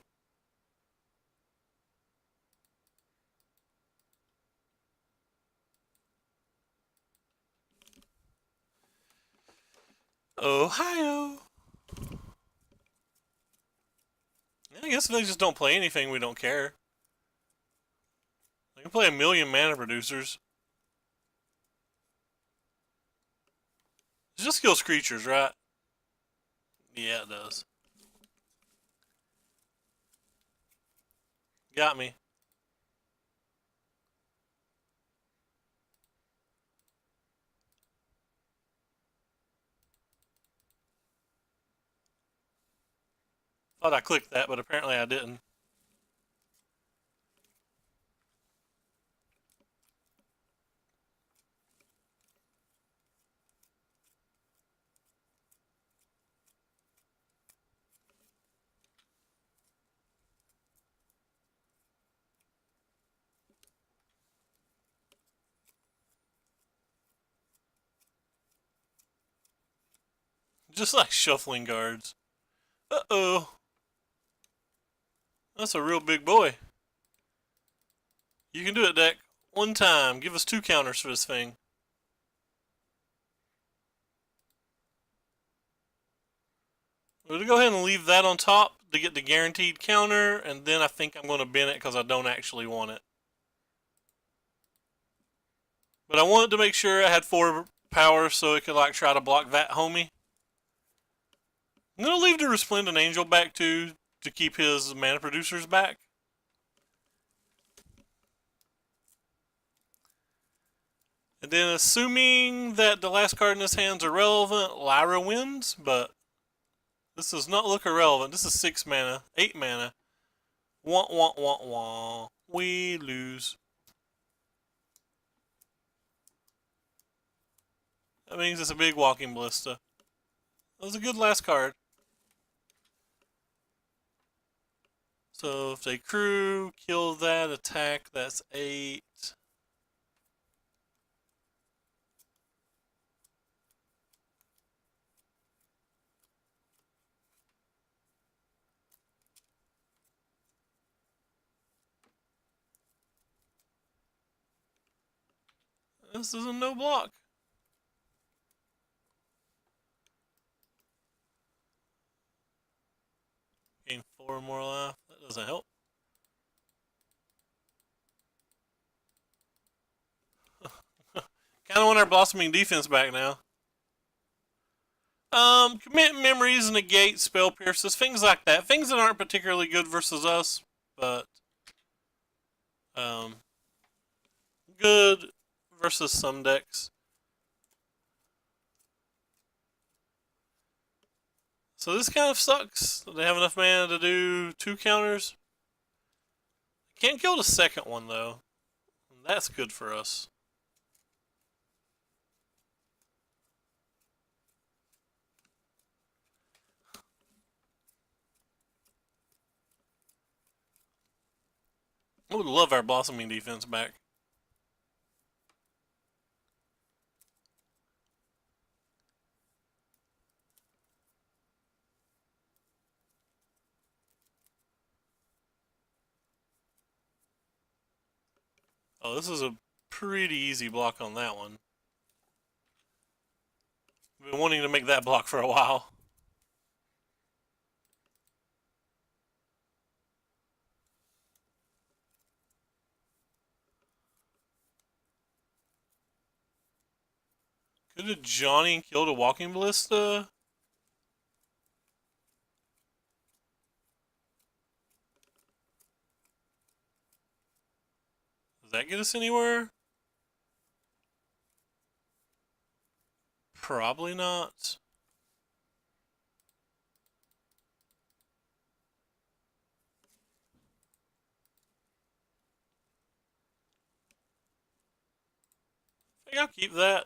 Ohio. I guess if they just don't play anything, we don't care. They can play a million mana producers. just kills creatures, right? Yeah, it does. Got me. Thought I clicked that, but apparently I didn't. Just like shuffling guards. Uh-oh. That's a real big boy. You can do it, deck. One time. Give us 2 counters for this thing. We're going to go ahead and leave that on top to get the guaranteed counter, and then I think I'm going to bin it because I don't actually want it. But I wanted to make sure I had 4 power so it could like try to block that homie. I'm going to leave the Resplendent Angel back too to keep his mana producers back. And then assuming that the last card in his hands are relevant, Lyra wins, but this does not look irrelevant. This is 6 mana, 8 mana. Wah, wah, wah, wah. We lose. That means it's a big Walking Ballista. That was a good last card. So if they crew, kill that, attack, that's 8. This is a no block. Gain 4 more life. That doesn't help. Kind of want our Blossoming Defense back now. Commit Memories, negate, spell pierces, things like that. Things that aren't particularly good versus us, but good versus some decks. So this kind of sucks. They have enough mana to do 2 counters. Can't kill the second one though. That's good for us. I would love our Blossoming Defense back. Oh, this is a pretty easy block on that one. I've been wanting to make that block for a while. Could have Johnny killed a Walking Ballista? Does that get us anywhere? Probably not. I think I'll keep that.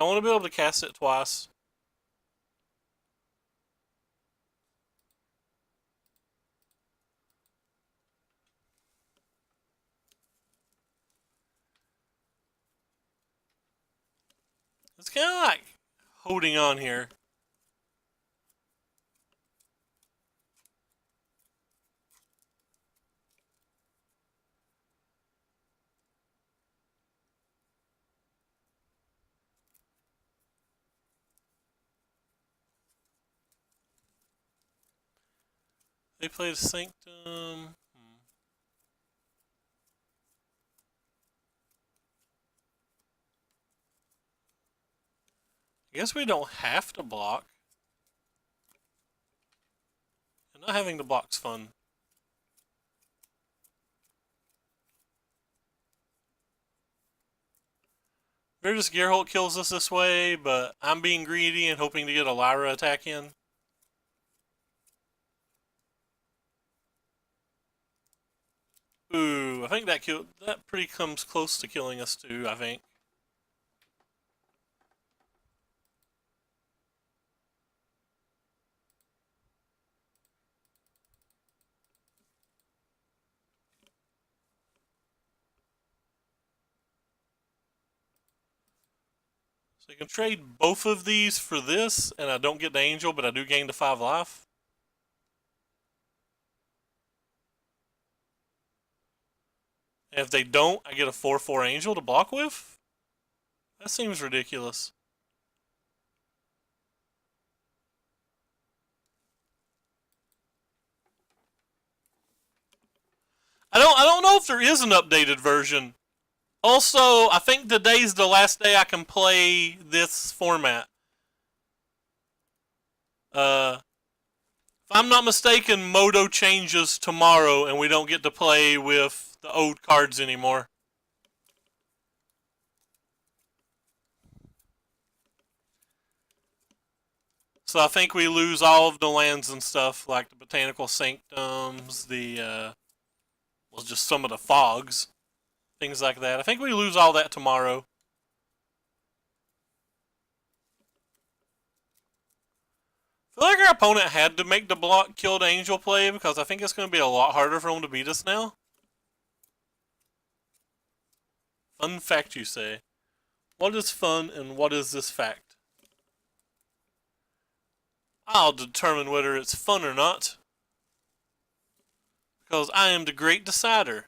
I want to be able to cast it twice. It's kind of like holding on here. They played Sanctum. I guess we don't have to block. And not having to block's fun. Virtus Gerholt kills us this way, but I'm being greedy and hoping to get a Lyra attack in. Ooh, I think that pretty comes close to killing us too, I think. So you can trade both of these for this, and I don't get the angel, but I do gain the 5 life. And if they don't, I get a 4/4 angel to block with? That seems ridiculous. I don't know if there is an updated version. Also, I think today's the last day I can play this format. If I'm not mistaken, Moto changes tomorrow and we don't get to play with the old cards anymore. So I think we lose all of the lands and stuff, like the Botanical Sanctums, well, just some of the fogs, things like that. I think we lose all that tomorrow. I feel like our opponent had to make the block killed angel play because I think it's going to be a lot harder for him to beat us now. Fun fact, you say. What is fun and what is this fact? I'll determine whether it's fun or not. Because I am the great decider.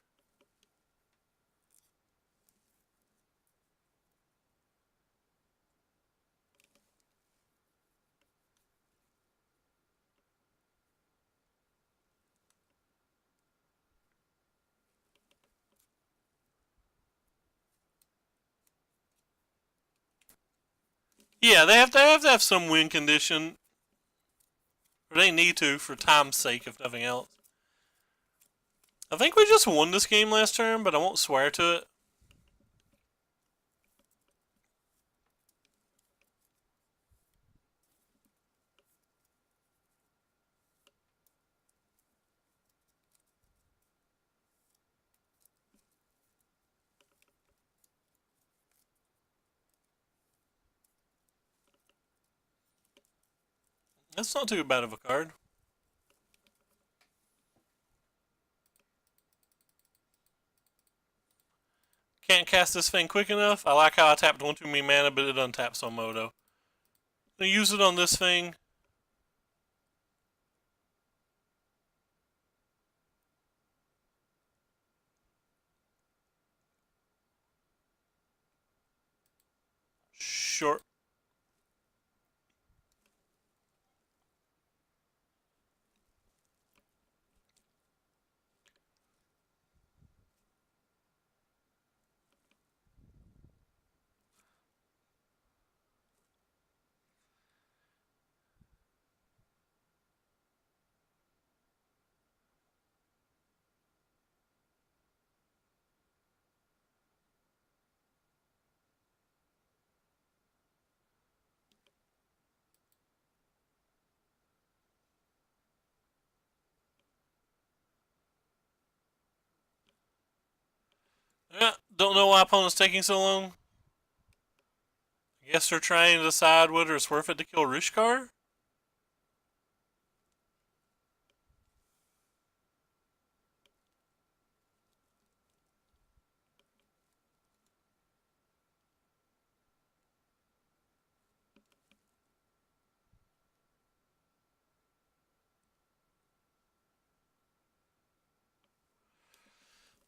Yeah, they have to have some win condition. Or they need to for time's sake, if nothing else. I think we just won this game last turn, but I won't swear to it. That's not too bad of a card. Can't cast this thing quick enough. I like how I tapped 1 too many mana, but it untaps on Moto. I'm gonna use it on this thing. Short. Yeah, don't know why opponent's taking so long. I guess they're trying to decide whether it's worth it to kill Rishkar.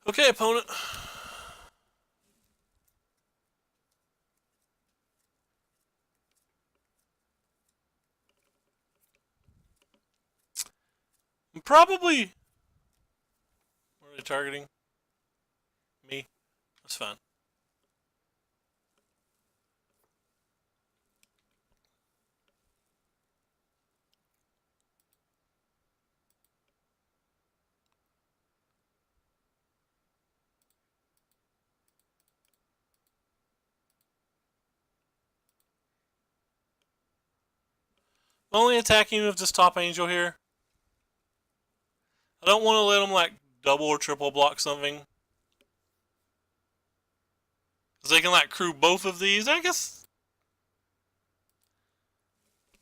Okay, opponent. I'm probably. What are they targeting? Me. That's fine. Only attacking with this top angel here. I don't want to let him like double or triple block something. Because they can like crew both of these. I guess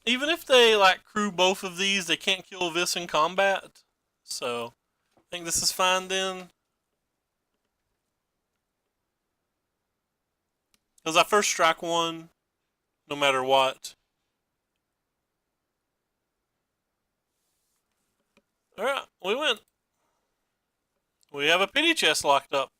even if they like crew both of these, they can't kill this in combat. So I think this is fine then. Because I first strike one, no matter what. Alright, we win. We have a pity chest locked up.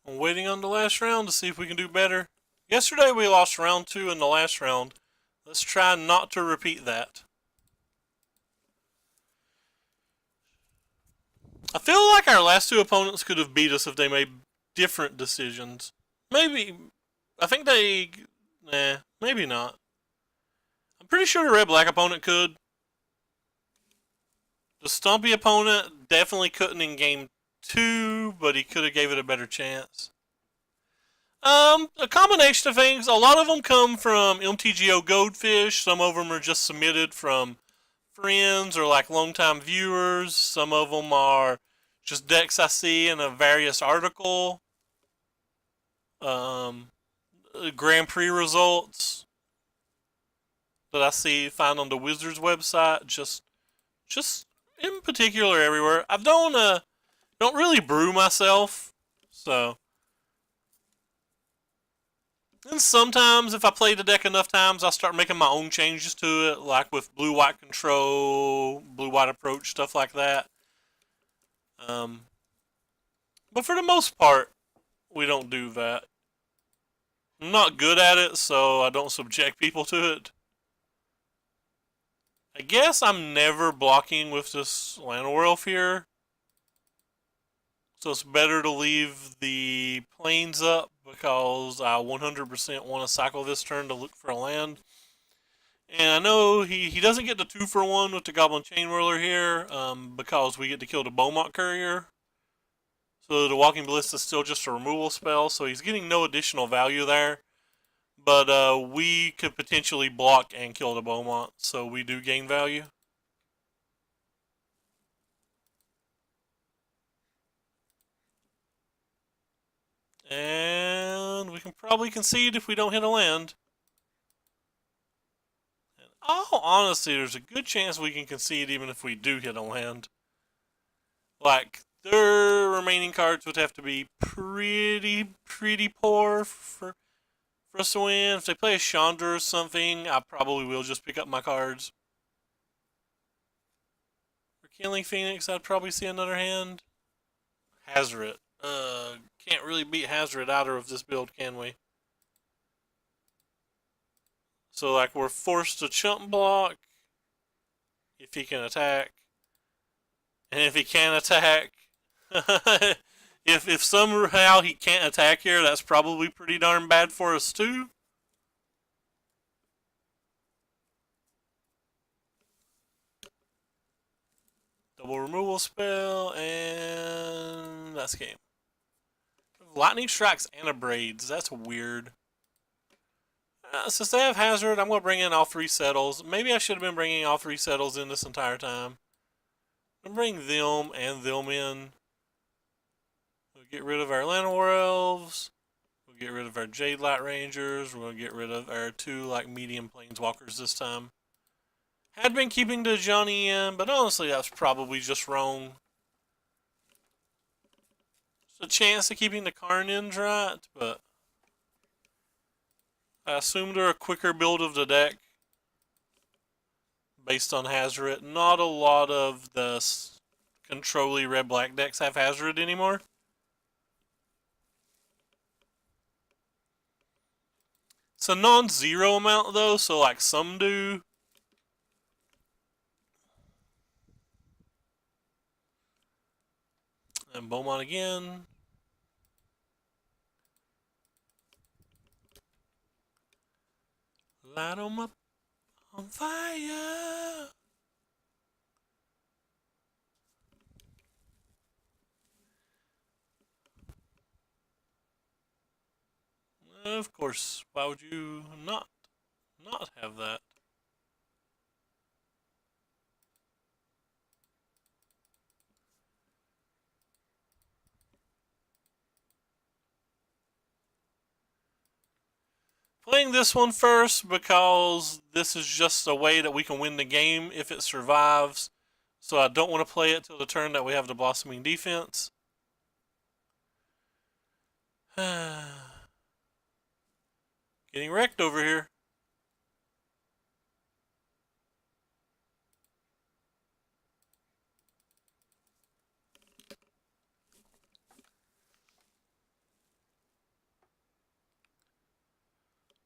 I'm waiting on the last round to see if we can do better. Yesterday we lost round 2 in the last round. Let's try not to repeat that. I feel like our last 2 opponents could have beat us if they made different decisions. Maybe. I think they. Nah, maybe not. I'm pretty sure the red-black opponent could. The stumpy opponent definitely couldn't in game 2, but he could have gave it a better chance. A combination of things. A lot of them come from MTGO Goldfish. Some of them are just submitted from friends or like longtime viewers. Some of them are just decks I see in a various article. Grand Prix results that I find on the Wizards website. Just in particular everywhere. I don't really brew myself, so. And sometimes, if I play the deck enough times, I'll start making my own changes to it, like with blue-white control, blue-white approach, stuff like that. But for the most part, we don't do that. I'm not good at it, so I don't subject people to it. I guess I'm never blocking with this Llanowar Elf here. So it's better to leave the planes up because I 100% want to cycle this turn to look for a land. And I know he doesn't get the 2-for-1 with the Goblin Chainwhirler here because we get to kill the Beaumont Courier. So the Walking Ballista is still just a removal spell, so he's getting no additional value there. But we could potentially block and kill the Beaumont, so we do gain value. And we can probably concede if we don't hit a land. In all honesty, there's a good chance we can concede even if we do hit a land. Like, their remaining cards would have to be pretty poor for us to win. If they play a Chandra or something, I probably will just pick up my cards. For Killing Phoenix, I'd probably see another hand. Hazoret. Can't really beat Hazoret either of this build, can we? So, like, we're forced to chump block if he can attack. And if he can't attack, if somehow he can't attack here, that's probably pretty darn bad for us too. Double removal spell, and that's game. Lightning Strikes and a Braids, that's weird. Since they have Hazard, I'm going to bring in all 3 settles. Maybe I should have been bringing all 3 settles in this entire time. I'm going to bring them and them in. We'll get rid of our Llanowar Elves. We'll get rid of our Jadelight Rangers. We're going to get rid of our 2 like medium Planeswalkers this time. Had been keeping the Johnny in, but honestly that's probably just wrong. There's a chance of keeping the Karn in's right, but I assume they're a quicker build of the deck based on Hazoret. Not a lot of the control-y red-black decks have Hazoret anymore. It's a non-zero amount though, so like some do. And Beaumont again. Light 'em up on fire. Of course, why would you not have that? Playing this one first because this is just a way that we can win the game if it survives. So I don't want to play it till the turn that we have the Blossoming Defense. Getting wrecked over here.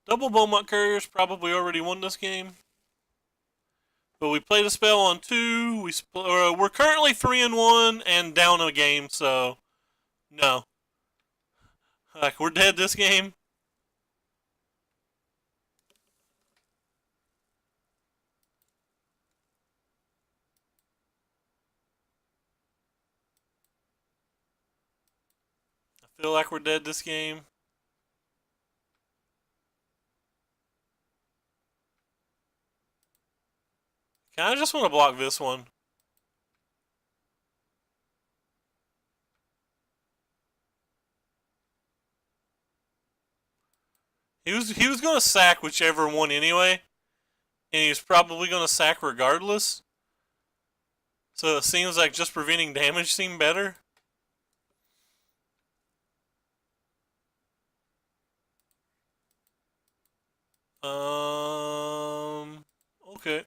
Double Beaumont Couriers probably already won this game. But we played a spell on 2. We're currently 3-1 and down a game, so no. Like, we're dead this game. I feel like we're dead this game. I just want to block this one. He was going to sack whichever one anyway, and he was probably going to sack regardless. So it seems like just preventing damage seemed better. Okay.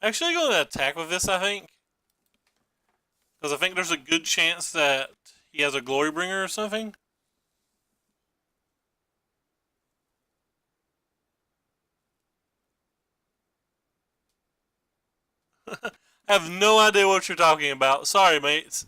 Actually, going to attack with this, I think. Because I think there's a good chance that he has a Glorybringer or something. I have no idea what you're talking about. Sorry, mates.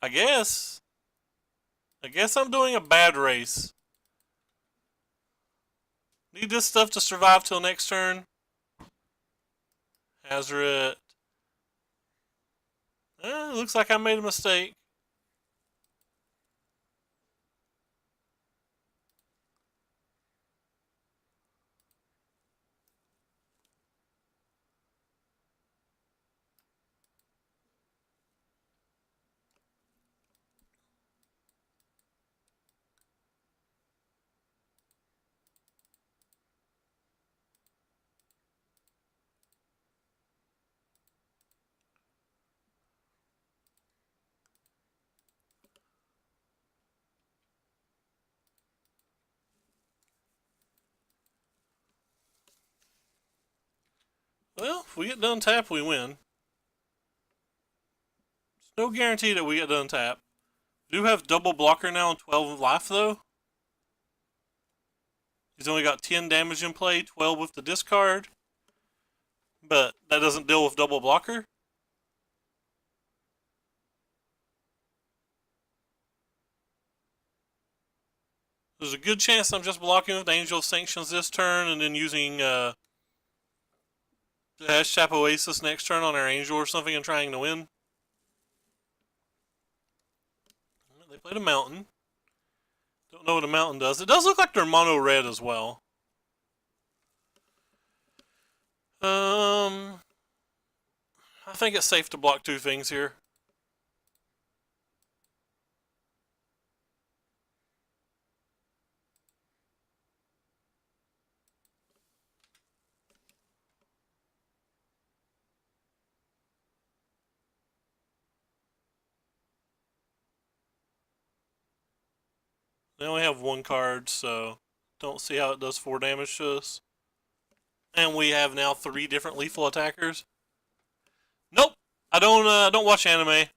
I guess. I guess I'm doing a bad race. Need this stuff to survive till next turn. Hazoret. Looks like I made a mistake. Well, if we get done tap, we win. There's no guarantee that we get done tap. Do have double blocker now and 12 life, though. He's only got 10 damage in play, 12 with the discard. But that doesn't deal with double blocker. There's a good chance I'm just blocking with Angel of Sanctions this turn and then using Chap Oasis next turn on our Angel or something and trying to win. They played a Mountain. Don't know what a Mountain does. It does look like they're mono red as well. I think it's safe to block 2 things here. They only have one card, so don't see how it does 4 damage to us. And we have now 3 different lethal attackers. Nope, I don't watch anime.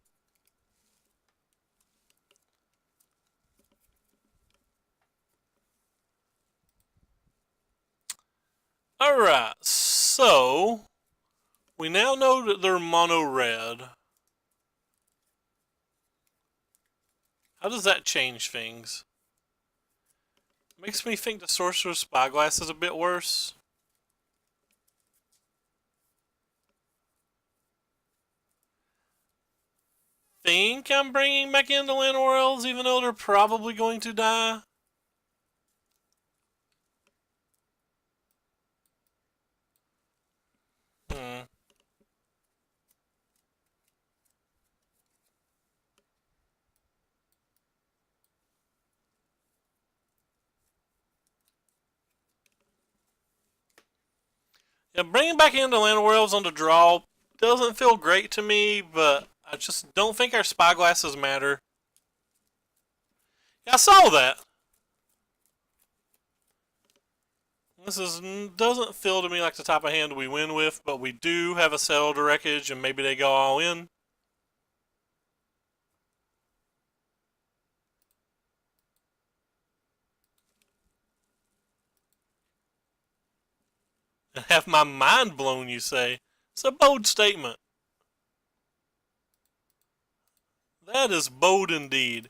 Alright, so we now know that they're mono red. How does that change things? Makes me think the Sorcerer's Spyglass is a bit worse. Think I'm bringing back into Llanowar Elves, even though they're probably going to die. Hmm. Yeah, bringing back into Llanowar Elves on the draw doesn't feel great to me, but I just don't think our spyglasses matter. Yeah, I saw that. Doesn't feel to me like the type of hand we win with, but we do have a Settle to Wreckage, and maybe they go all in. And have my mind blown, you say? It's a bold statement. That is bold indeed.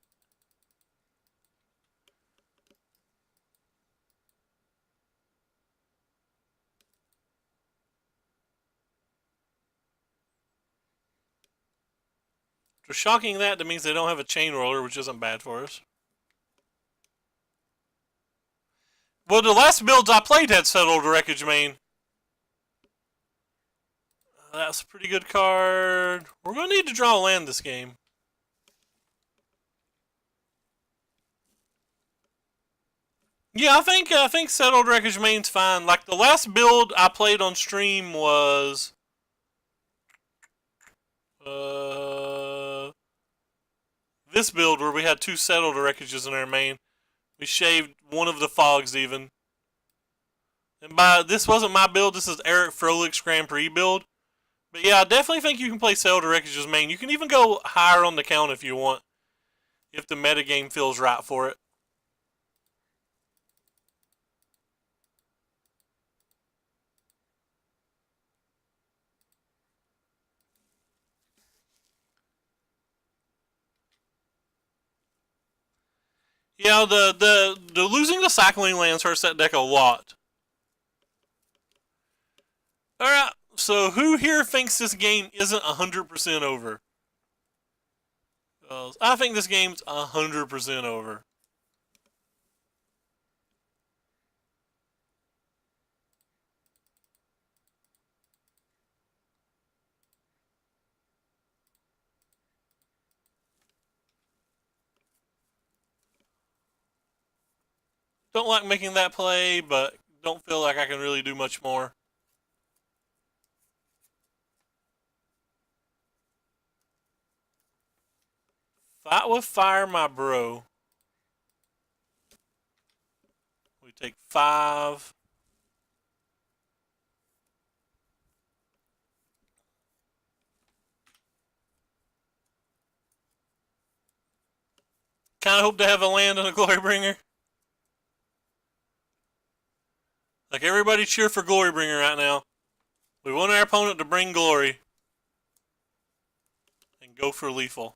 For shocking that means they don't have a chain roller, which isn't bad for us. Well, the last builds I played had Settled Wreckage main. That's a pretty good card. We're going to need to draw a land this game. Yeah, I think Settled Wreckage main's fine. Like the last build I played on stream was this build where we had 2 Settled Wreckages in our main. We shaved one of the fogs even. And this wasn't my build, this is Eric Froehlich's Grand Prix build. But yeah, I definitely think you can play Settled Wreckage's main. You can even go higher on the count if you want. If the metagame feels right for it. Yeah, the losing the cycling lands hurts that deck a lot. Alright, so who here thinks this game isn't 100% over? I think this game's 100% over. Don't like making that play, but don't feel like I can really do much more. Fight with fire, my bro. We take 5. Kind of hope to have a land and a Glorybringer. Like everybody cheer for Glorybringer right now. We want our opponent to bring glory. And go for lethal.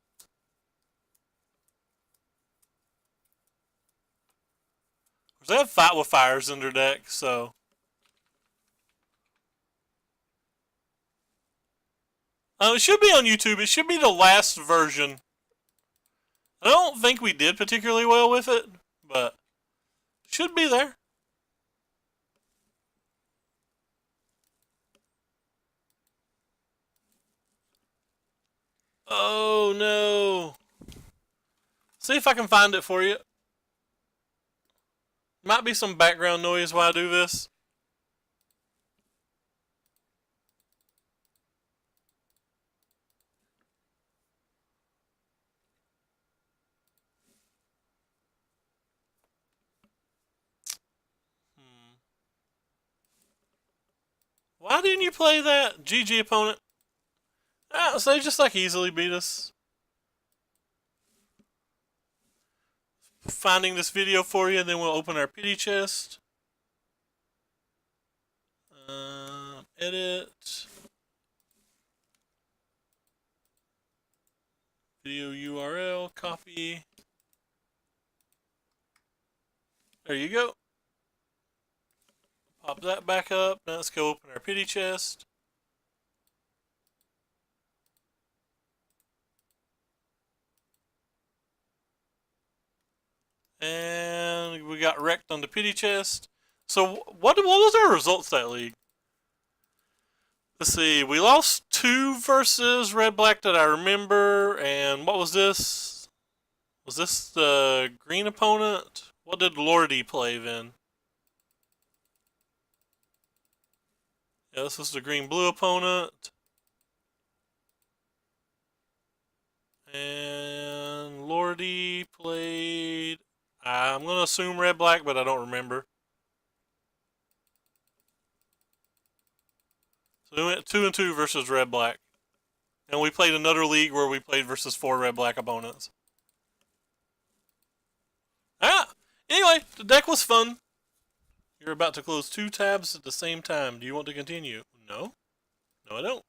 They have Fight with Fires in their deck, so. It should be on YouTube. It should be the last version. I don't think we did particularly well with it, but it should be there. Oh no. See if I can find it for you. Might be some background noise while I do this. Why didn't you play that? GG opponent. Ah, so they just like easily beat us. Finding this video for you, then we'll open our pity chest. Edit. Video URL, copy. There you go. Pop that back up. Now let's go open our pity chest. And we got wrecked on the pity chest. So what was our results that league? Let's see. We lost 2 versus Red Black that I remember. And what was this? Was this the green opponent? What did Lordy play then? Yeah, this was the green-blue opponent. And Lordy played... I'm going to assume red-black, but I don't remember. So we went 2-2 versus red-black. And we played another league where we played versus 4 red-black opponents. Anyway, the deck was fun. You're about to close 2 tabs at the same time. Do you want to continue? No? No, I don't.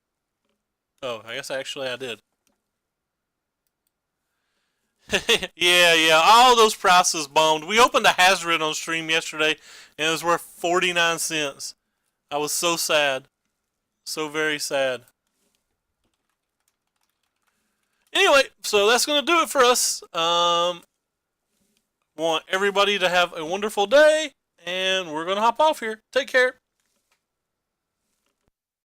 Oh, I guess actually I did. yeah, all those prices bombed. We opened a Hazard on stream yesterday, and it was worth 49 cents. I was so sad. So very sad. Anyway, so that's going to do it for us. Want everybody to have a wonderful day, and we're going to hop off here. Take care.